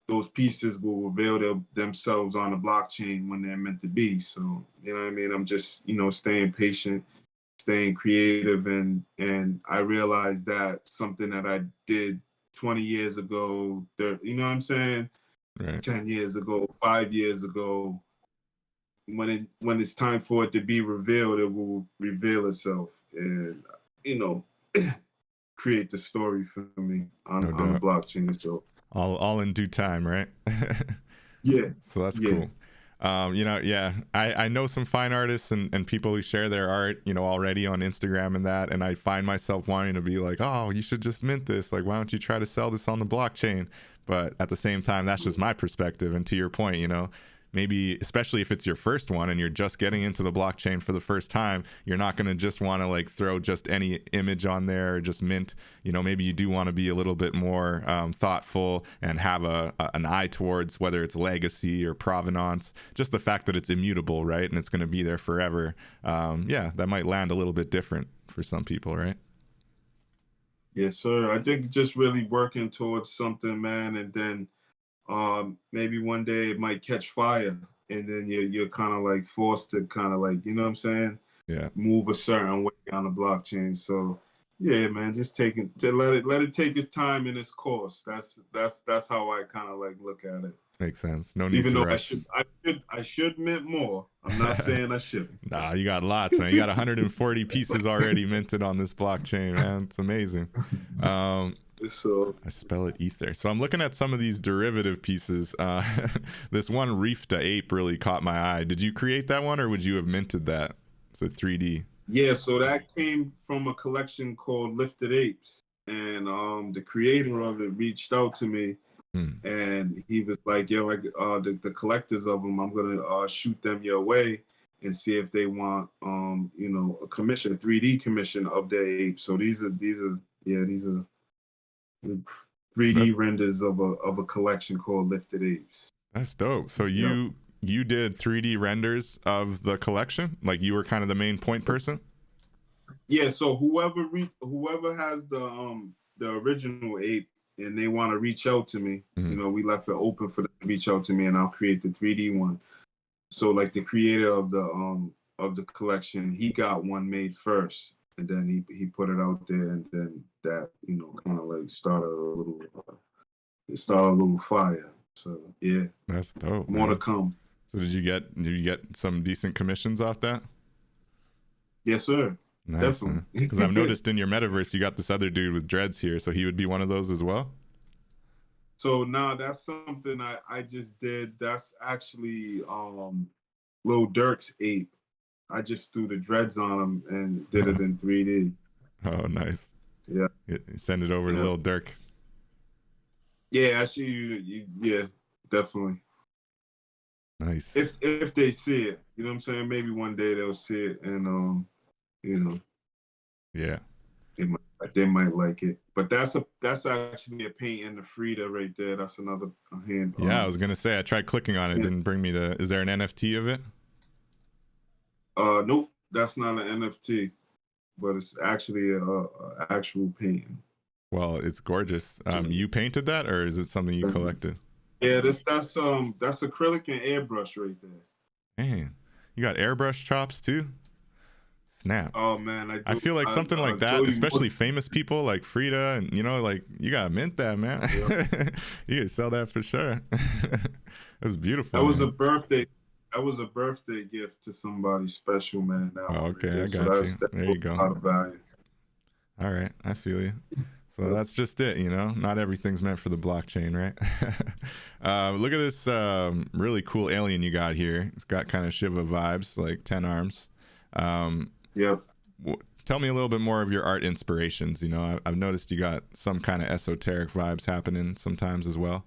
those pieces will reveal themselves on the blockchain when they're meant to be. So, you know what I mean? I'm just, staying patient, staying creative, and I realized that something that I did 20 years ago, you know what I'm saying? Right. 10 years ago, 5 years ago, when it's time for it to be revealed, it will reveal itself and, create the story for me on the blockchain. So all in due time, right? yeah. So that's cool. I know some fine artists and people who share their art, already on Instagram and that, and I find myself wanting to be like, oh, you should just mint this. Like, why don't you try to sell this on the blockchain? But at the same time, that's just my perspective. And to your point, maybe especially if it's your first one and you're just getting into the blockchain for the first time, you're not going to just want to like throw just any image on there or just mint. Maybe you do want to be a little bit more thoughtful and have an eye towards whether it's legacy or provenance, just the fact that it's immutable, right? And it's going to be there forever. That might land a little bit different for some people, right? Yes, sir. I think just really working towards something, man, and then maybe one day it might catch fire, and then you're kind of like forced to kind of like, you know what I'm saying? Yeah. Move a certain way on the blockchain. So yeah, man, just let it take its time and its course. That's how I kind of like look at it. Makes sense. No need Even to though rush. I should mint more. I'm not saying I shouldn't. Nah, you got lots, man. You got 140 pieces already minted on this blockchain, man. It's amazing. So I spell it ether. So I'm looking at some of these derivative pieces. This one Reef to Ape really caught my eye. Did you create that one, or would you have minted that? It's a 3D. Yeah, so that came from a collection called Lifted Apes, and the creator of it reached out to me, and he was like, "Yo, the collectors of them, I'm gonna shoot them your way and see if they want a commission, a 3D commission of their apes." So these are 3D renders of a collection called Lifted Apes. That's dope. So you did 3D renders of the collection? Like you were kind of the main point person? Yeah, so whoever has the original ape and they want to reach out to me, we left it open for them to reach out to me, and I'll create the 3D one. So like the creator of the collection, he got one made first, and then he put it out there, and then that kind of like started a little fire. So yeah, that's dope. More to come. So did you get some decent commissions off that? Yes, sir. Nice, definitely. Because I've noticed in your metaverse you got this other dude with dreads here, so he would be one of those as well. So now that's something I just did. That's actually Lil Durk's ape. I just threw the dreads on him and did it in 3D. Oh, nice. Yeah. Send it over to Lil Durk. Yeah, actually, yeah, definitely. Nice. If they see it, you know what I'm saying? Maybe one day they'll see it, and yeah, they might like it. But that's actually a paint in the Frida right there. That's another hand. Yeah, I was gonna say I tried clicking on it, didn't bring me to. Is there an NFT of it? Nope, that's not an NFT, but it's actually a actual painting. Well, it's gorgeous. You painted that, or is it something you collected? Yeah, that's acrylic and airbrush right there. Man, you got airbrush chops too. Snap. Oh man, I feel like something like that, especially famous people like Frida, and like you gotta mint that, man. Yep. You gotta sell that for sure. That's beautiful. That was a birthday gift to somebody special, man. Okay, I got you. There you go. A lot of value. All right, I feel you. So that's just it, not everything's meant for the blockchain, right? Look at this really cool alien you got here. It's got kind of Shiva vibes, like 10 arms. Yep. Tell me a little bit more of your art inspirations. I've noticed you got some kind of esoteric vibes happening sometimes as well.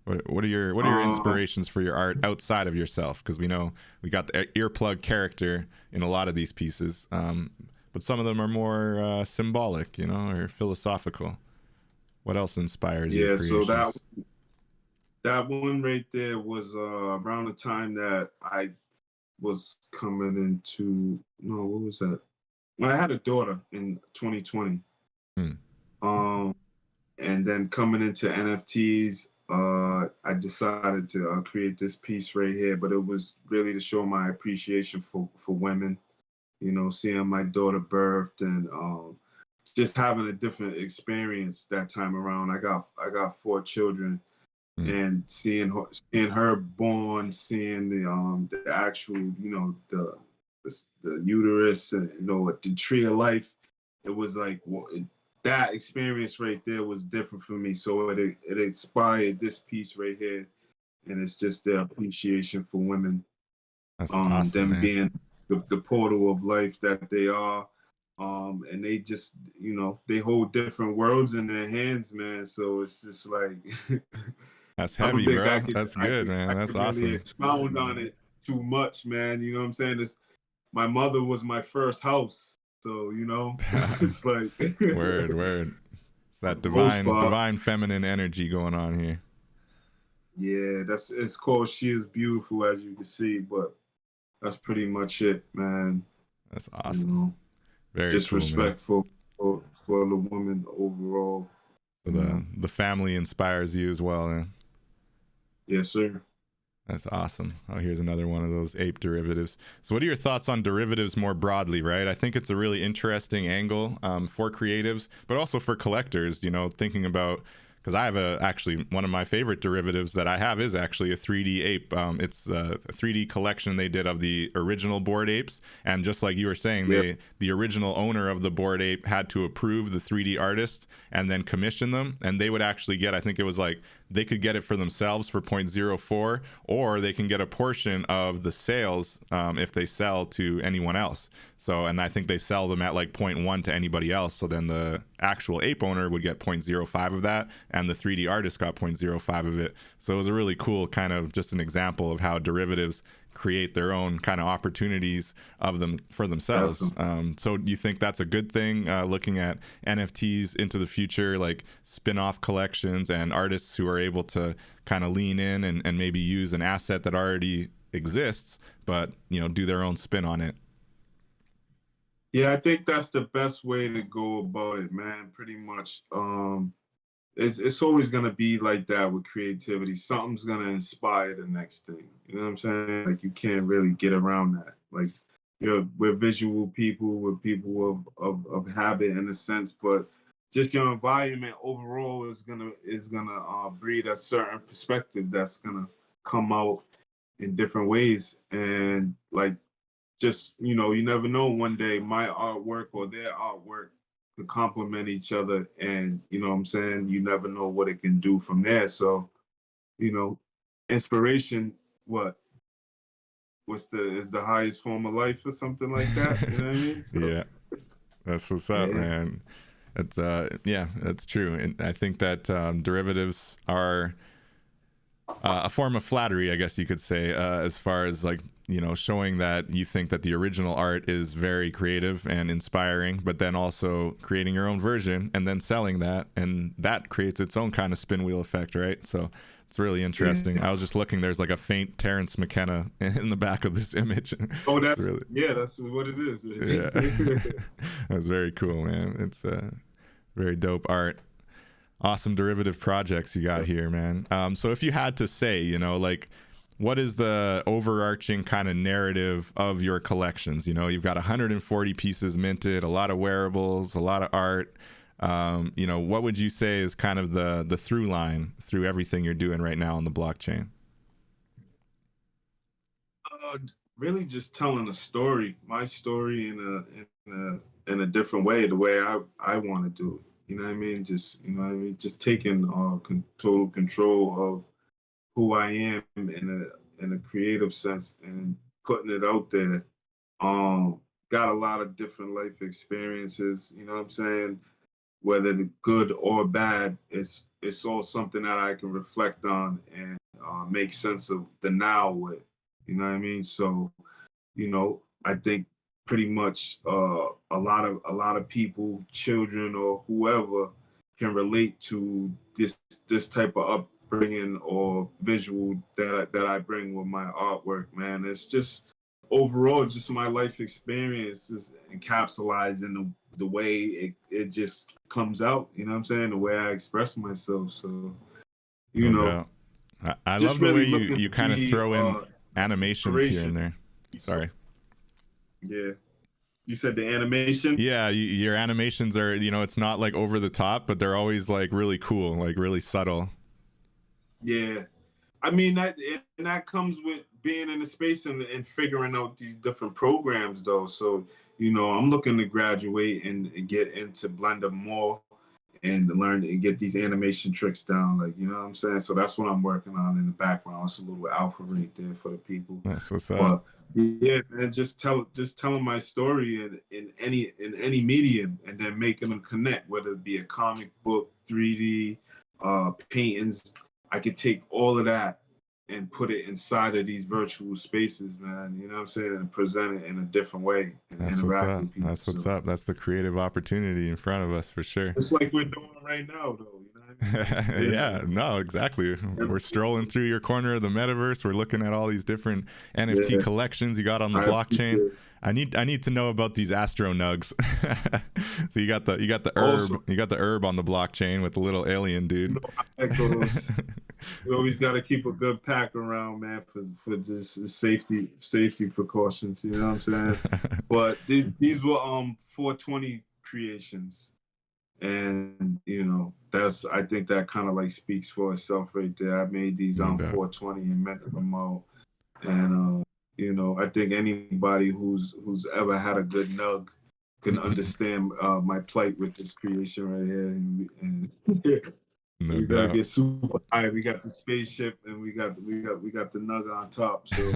What are your inspirations for your art outside of yourself? Because we know we got the Earplug character in a lot of these pieces. But some of them are more symbolic, or philosophical. What else inspires your creations? So that one right there was around the time that I was coming into, no, what was that? When I had a daughter in 2020. Hmm. And then coming into NFTs, I decided to create this piece right here, but it was really to show my appreciation for women, you know, seeing my daughter birthed and just having a different experience that time around. I got 4 children, Hmm. and seeing her born, seeing the actual, you know, the uterus and, you know, the tree of life. It was like, that experience right there was different for me. So it inspired this piece right here, and it's just their appreciation for women, That's awesome, them man. being the portal of life that they are. And they just, you know, they hold different worlds in their hands, man. So it's just like That's I don't heavy, think bro. That's I good, could I man. That's could really awesome. expound on it too much, man. You know what I'm saying? It's, my mother was my first house, so you know, it's like Word, word. It's for that the most part. divine feminine energy going on here. Yeah, it's called She Is Beautiful, as you can see, but that's pretty much it, man. That's You awesome. know, Very just cool, man. respect for the woman overall. So You know? the family inspires you as well, man. Yes, sir. That's awesome. Oh, here's another one of those ape derivatives. So what are your thoughts on derivatives more broadly, right? I think it's a really interesting angle for creatives, but also for collectors, you know, thinking about, because I have actually one of my favorite derivatives that I have is actually a 3D ape. It's a 3D collection they did of the original Bored Apes, and just like you were saying, Yep. the original owner of the Bored Ape had to approve the 3D artist and then commission them, and they would actually get, I think it was like, they could get it for themselves for 0.04, or they can get a portion of the sales if they sell to anyone else. So, and I think they sell them at like 0.1 to anybody else. So then the actual ape owner would get 0.05 of that, and the 3D artist got 0.05 of it. So it was a really cool kind of just an example of how derivatives create their own kind of opportunities of them for themselves. So do you think that's a good thing, looking at NFTs into the future, like spin-off collections and artists who are able to kind of lean in and maybe use an asset that already exists, but, you know, do their own spin on it? Yeah, I think that's the best way to go about it, man. Pretty much. It's always gonna be like that with creativity. Something's gonna inspire the next thing. You know what I'm saying? Like you can't really get around that. Like, you know, we're visual people, we're people of habit in a sense, but just your environment overall is gonna breed a certain perspective that's gonna come out in different ways. And like, just, you know, you never know, one day my artwork or their artwork could complement each other, and you know what I'm saying, you never know what it can do from there. So, you know, inspiration, what what's the is the highest form of life or something like that, you know what I mean? So Yeah, that's what's up, yeah. man. It's yeah, that's true. And I think that derivatives are a form of flattery, I guess you could say, as far as like, you know, showing that you think that the original art is very creative and inspiring, but then also creating your own version and then selling that, and that creates its own kind of spin wheel effect, right? So it's really interesting. I was just looking, there's like a faint Terrence McKenna in the back of this image. Oh, It's that's really, yeah, that's what it is. yeah. That's very cool, man. It's very dope art. Awesome derivative projects you got here, man. So if you had to say, you know, like, what is the overarching kind of narrative of your collections? You know, you've got 140 pieces minted, a lot of wearables, a lot of art. You know, what would you say is kind of the through line through everything you're doing right now on the blockchain? uh, Really just telling a story, my story in a different way, the way I want to do it. You know what I mean? Just, you know what I mean? Just taking total control of who I am in a creative sense and putting it out there. Um, got a lot of different life experiences. You know what I'm saying? Whether the good or bad, it's all something that I can reflect on and make sense of the now with. You know what I mean? So, you know, I think pretty much a lot of people, children or whoever, can relate to this type of bring in or visual that I bring with my artwork, man. It's just overall just my life experience is encapsulated in the way it just comes out. You know what I'm saying? The way I express myself. So you No know, doubt. I just love the really way looking you to kind of be throw in animations here and inspiration. there. Sorry. Yeah. You said the animation? Yeah, your animations are, it's not like over the top, but they're always like really cool, like really subtle. Yeah. I mean that comes with being in the space and figuring out these different programs though. So, I'm looking to graduate and get into Blender more and learn and get these animation tricks down. Like, you know what I'm saying? So that's what I'm working on in the background. It's a little alpha right there for the people. That's what's up. But yeah, man, just telling my story in any medium and then making them connect, whether it be a comic book, 3D, paintings. I could take all of that and put it inside of these virtual spaces, man. You know what I'm saying? And present it in a different way and That's what's interact up. with people. That's what's up. That's the creative opportunity in front of us for sure. It's like we're doing right now, though. You know what I mean? Yeah, no, exactly. We're strolling through your corner of the metaverse. We're looking at all these different NFT collections you got on the blockchain. I need to know about these astro nugs. So you got the herb, Also, you got the herb on the blockchain with the little alien dude. You know how that goes. We always got to keep a good pack around, man, for just safety precautions. You know what I'm saying? But these were 420 creations, and I think that kind of like speaks for itself right there. I made these on 420 and minted them out, and I think anybody who's ever had a good nug can understand my plight with this creation right here, and we gotta get super high. We got the spaceship, and we got the nug on top. So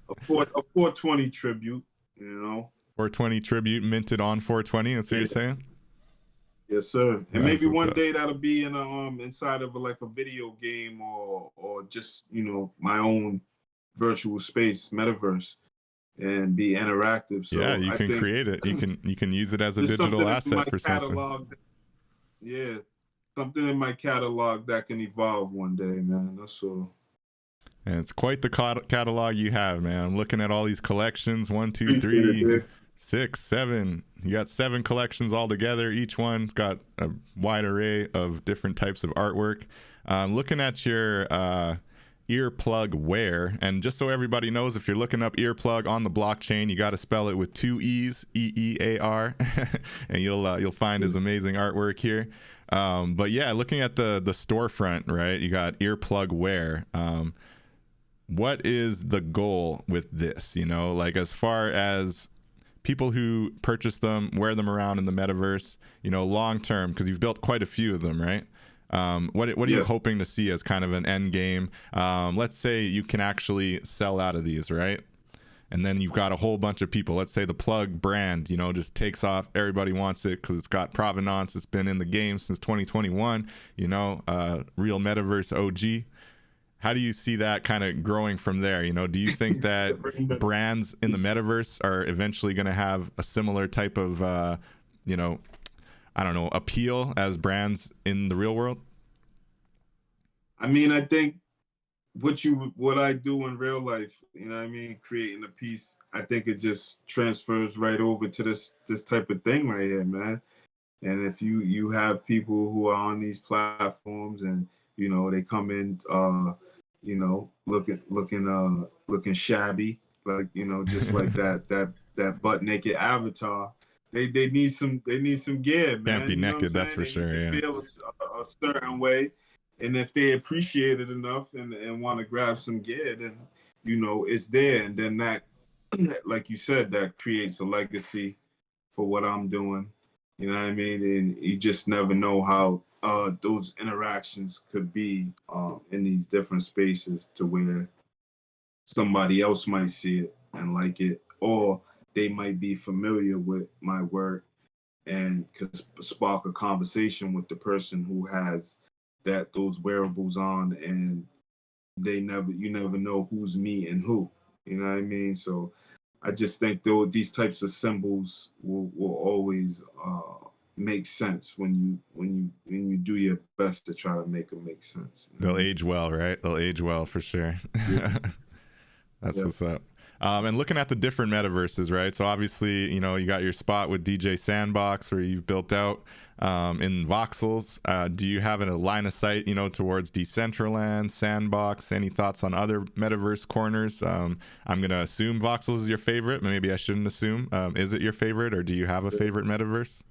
a 420 tribute, 420 tribute minted on 420. That's what you're saying? Yes, sir. And maybe one day that'll be in inside of like a video game or just my own virtual space, metaverse, and be interactive. So yeah, you can create it. You can use it as a digital asset for something. Yeah, something in my catalog that can evolve one day, man. That's all. And it's quite the catalog you have, man. I'm looking at all these collections. 1, 2, 3, 6, 7. You got 7 collections all together. Each one's got a wide array of different types of artwork. Looking at your Eearplug Wear, and just so everybody knows, if you're looking up Eearplug on the blockchain, you got to spell it with 2 E's, EEAR, and you'll find his amazing artwork here. But yeah, looking at the storefront, right? You got Eearplug Wear. What is the goal with this? Like as far as people who purchase them, wear them around in the metaverse, long term, because you've built quite a few of them, right? What are you hoping to see as kind of an end game? Let's say you can actually sell out of these, right? And then you've got a whole bunch of people. Let's say the plug brand, just takes off. Everybody wants it because it's got provenance. It's been in the game since 2021, real metaverse OG. How do you see that kind of growing from there? Do you think that brands in the metaverse are eventually going to have a similar type of, appeal as brands in the real world? I mean, I think what I do in real life, creating a piece, I think it just transfers right over to this type of thing right here, man. And if you have people who are on these platforms and they come in looking shabby, like just like that butt naked avatar, they need some gear, man. Can't be naked, that's for sure. Yeah. Feel a certain way, and if they appreciate it enough and want to grab some gear, then it's there, and then that, like you said, that creates a legacy for what I'm doing. You know what I mean? And you just never know how those interactions could be in these different spaces, to where somebody else might see it and like it, or they might be familiar with my work and could spark a conversation with the person who has those wearables on, and you never know who's me and who. You know what I mean? So I just think these types of symbols will always make sense when you do your best to try to make them make sense. They'll age well, right? They'll age well for sure. Yeah. That's what's up. And looking at the different metaverses, right? So obviously, you know, you got your spot with DJ Sandbox where you've built out in voxels. Do you have a line of sight, you know, towards Decentraland, Sandbox? Any thoughts on other metaverse corners? I'm going to assume voxels is your favorite. Maybe I shouldn't assume. Is it your favorite, or do you have a favorite metaverse?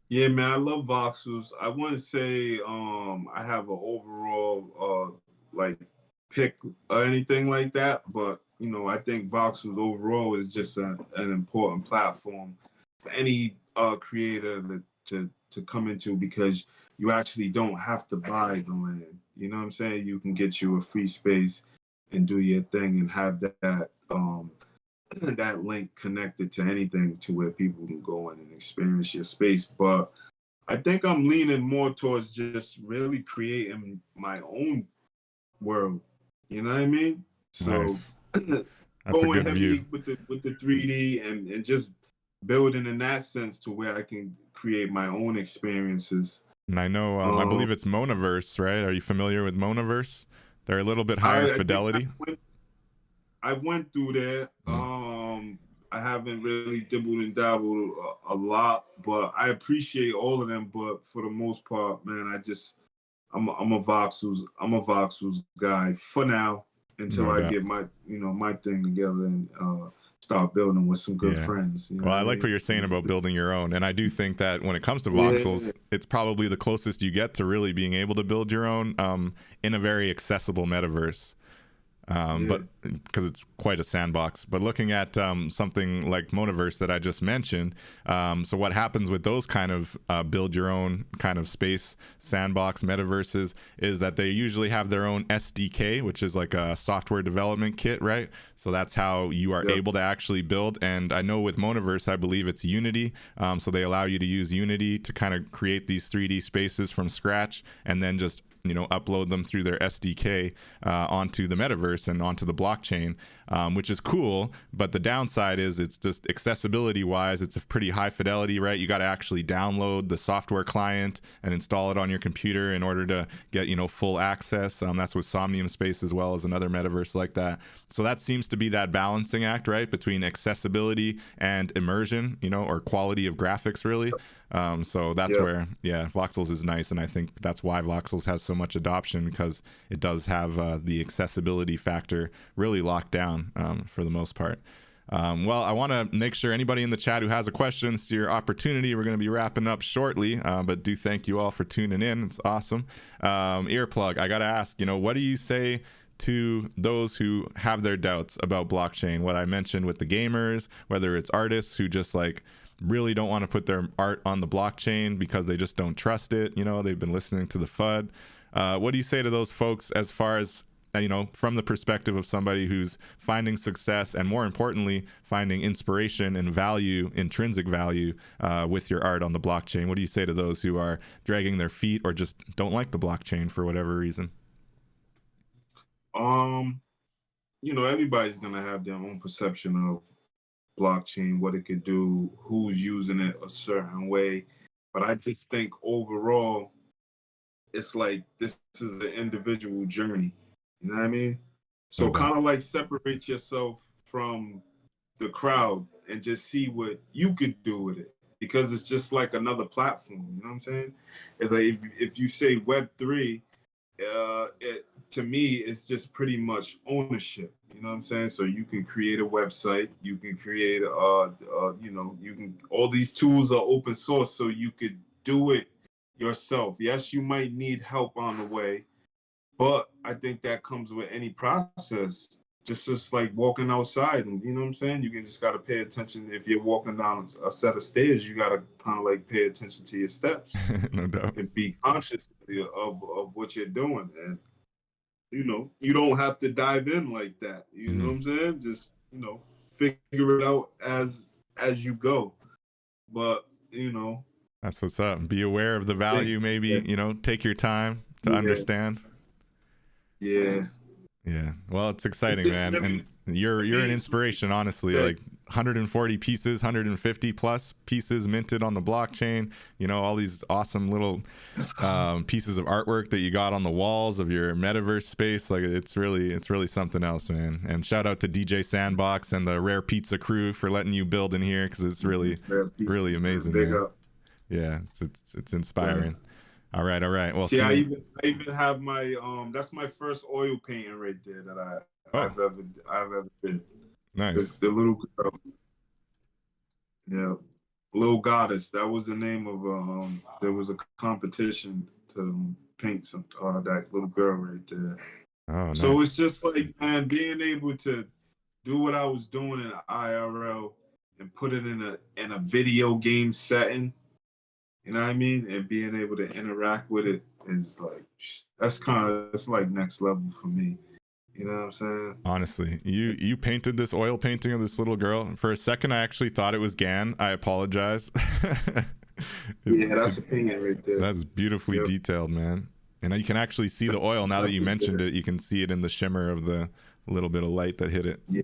Yeah, man, I love voxels. I wouldn't say I have an overall like pick or anything like that, but you know, I think voxels overall is just an important platform for any creator to come into, because you actually don't have to buy the land. You know what I'm saying? You can get you a free space and do your thing and have that that link connected to anything to where people can go in and experience your space. But I think I'm leaning more towards just really creating my own world. You know what I mean? So Nice. That's a going good heavy view. with the 3D and just building in that sense to where I can create my own experiences. And I know, I believe it's Monaverse, right? Are you familiar with Monaverse? They're a little bit higher fidelity. I went through there. I haven't really dibbled and dabbled a lot, but I appreciate all of them. But for the most part, man, I'm a voxels guy for now until I get my my thing together and start building with some good friends. You know well, I like what you're saying about building your own, and I do think that when it comes to voxels, it's probably the closest you get to really being able to build your own in a very accessible metaverse. But because it's quite a sandbox. But looking at something like Monaverse that I just mentioned, so what happens with those kind of build your own kind of space sandbox metaverses is that they usually have their own SDK, which is like a software development kit, right? So that's how you are able to actually build. And I know with Monaverse, I believe it's Unity. So they allow you to use Unity to kind of create these 3D spaces from scratch and then just upload them through their SDK onto the metaverse and onto the blockchain, which is cool. But the downside is it's just accessibility wise, it's a pretty high fidelity, right? You got to actually download the software client and install it on your computer in order to get, full access. That's with Somnium Space as well as another metaverse like that. So that seems to be that balancing act, right? Between accessibility and immersion, or quality of graphics, really. So that's where, Voxels is nice. And I think that's why Voxels has so much adoption, because it does have the accessibility factor really locked down for the most part. Well, I want to make sure anybody in the chat who has a question, it's your opportunity. We're going to be wrapping up shortly, but do thank you all for tuning in. It's awesome. Earplug, I got to ask, what do you say to those who have their doubts about blockchain? What I mentioned with the gamers, whether it's artists who just really don't want to put their art on the blockchain because they just don't trust it. They've been listening to the FUD. What do you say to those folks as far as, from the perspective of somebody who's finding success and, more importantly, finding inspiration and value, intrinsic value with your art on the blockchain? What do you say to those who are dragging their feet or just don't like the blockchain for whatever reason? Everybody's going to have their own perception of blockchain, what it could do, who's using it a certain way. But I just think overall, it's like this is an individual journey. You know what I mean? So kind of separate yourself from the crowd and just see what you could do with it, because it's just like another platform. You know what I'm saying? It's like if you say Web3, to me, it's just pretty much ownership. You know what I'm saying? So you can create a website, you can create, you can, all these tools are open source, so you could do it yourself. Yes, you might need help on the way, but I think that comes with any process. Just like walking outside, and you know what I'm saying? You just got to pay attention. If you're walking down a set of stairs, you got to kind of pay attention to your steps. No doubt. And be conscious of what you're doing. And, you don't have to dive in like that. You know what I'm saying? Just, figure it out as you go. But, that's what's up. Be aware of the value, maybe, take your time to understand. Yeah. Yeah. Well, it's exciting, man. And you're an inspiration, honestly. 140 pieces, 150 plus pieces minted on the blockchain. You know, all these awesome little pieces of artwork that you got on the walls of your metaverse space. Like it's really something else, man. And shout out to DJ Sandbox and the Rare Pizza crew for letting you build in here, because it's really amazing. Big man. up. Yeah, it's inspiring. All right. Well, see, I even have my that's my first oil painting right there that I've ever did. Nice. The little girl. Yeah, Little Goddess. That was the name of there was a competition to paint some that little girl right there. Oh, nice. So it's just like, man, being able to do what I was doing in IRL and put it in a video game setting. You know what I mean? And being able to interact with it is like, it's like next level for me. You know what I'm saying? Honestly, you painted this oil painting of this little girl. For a second, I actually thought it was Gan. I apologize. Yeah, that's a painting right there. That's beautifully detailed, man. And you can actually see the oil now that you mentioned it. You can see it in the shimmer of the little bit of light that hit it. Yeah.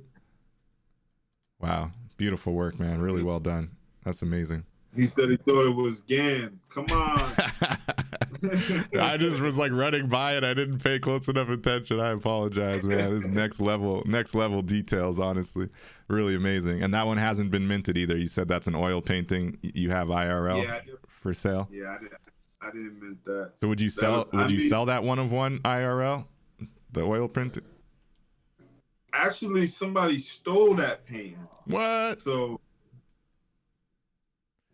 Wow. Beautiful work, man. Really well done. That's amazing. He said he thought it was Gan. Come on. I just was like running by it. I didn't pay close enough attention. I apologize, man. This is next level details, honestly. Really amazing. And that one hasn't been minted either. You said that's an oil painting. You have IRL for sale? Yeah, I didn't mint that. So would you sell sell that one of one IRL? The oil printing? Actually, somebody stole that painting. What? So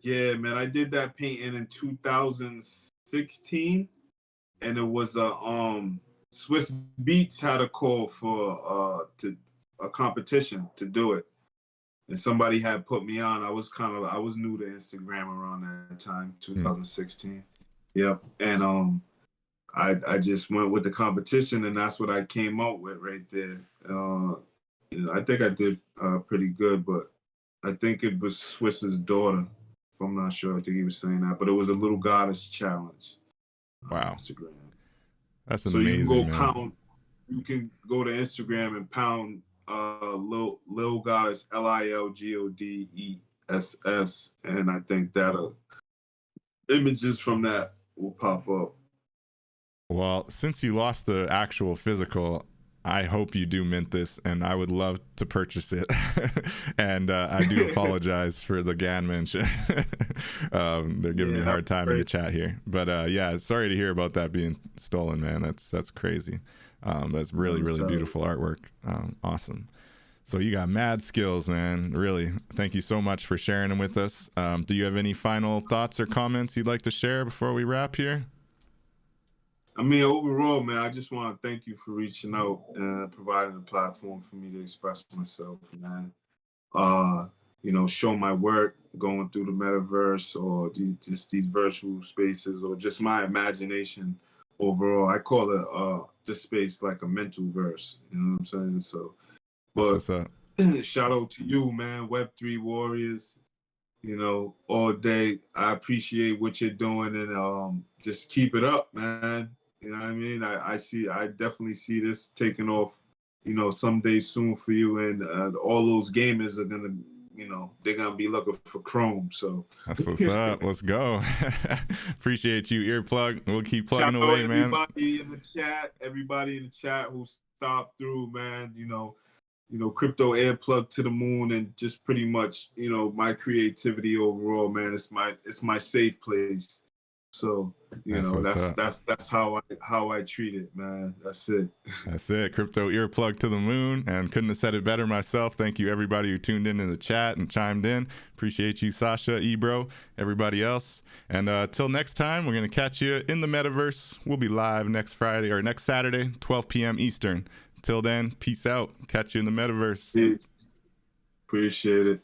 yeah, man, I did that painting in 2016, and it was Swiss Beats had a call for a competition to do it, and somebody had put me on. I was new to Instagram around that time, 2016. Yep, and I just went with the competition, and that's what I came out with right there. I think I did pretty good, but I think it was Swiss's daughter. If I'm not sure, I think he was saying that, but it was a Little Goddess challenge. Wow, Instagram. That's so amazing. So you can go man. pound. You can go to Instagram and pound Lil Goddess LILGODESS, and I think that images from that will pop up. Well, since you lost the actual physical, I hope you do mint this, and I would love to purchase it. And I do apologize for the Gan mention. They're giving me a hard time in the chat here. But yeah, sorry to hear about that being stolen, man. That's crazy. That's really beautiful artwork. Awesome. So you got mad skills, man. Really. Thank you so much for sharing them with us. Do you have any final thoughts or comments you'd like to share before we wrap here? I mean, overall, man, I just want to thank you for reaching out and providing a platform for me to express myself, man. Show my work going through the metaverse or these virtual spaces or just my imagination overall. I call it this space like a mental verse, you know what I'm saying? So, but shout out to you, man, Web3 Warriors. All day. I appreciate what you're doing, and just keep it up, man. You know what I mean? I definitely see this taking off, someday soon for you, and all those gamers are gonna, they're gonna be looking for Chrome. So that's what's up. Let's go. Appreciate you, Earplug. We'll keep plugging Shout away, out man. Everybody in the chat who stopped through, man. Crypto Eearplug to the moon, and just pretty much, my creativity overall, man. It's my safe place. So, that's how I treat it, man. That's it. That's it. Crypto Eearplug to the moon, and couldn't have said it better myself. Thank you, everybody who tuned in the chat and chimed in. Appreciate you, Sasha, Ebro, everybody else. And till next time, we're going to catch you in the metaverse. We'll be live next Saturday, 12 p.m. Eastern. Till then, peace out. Catch you in the metaverse. Appreciate it.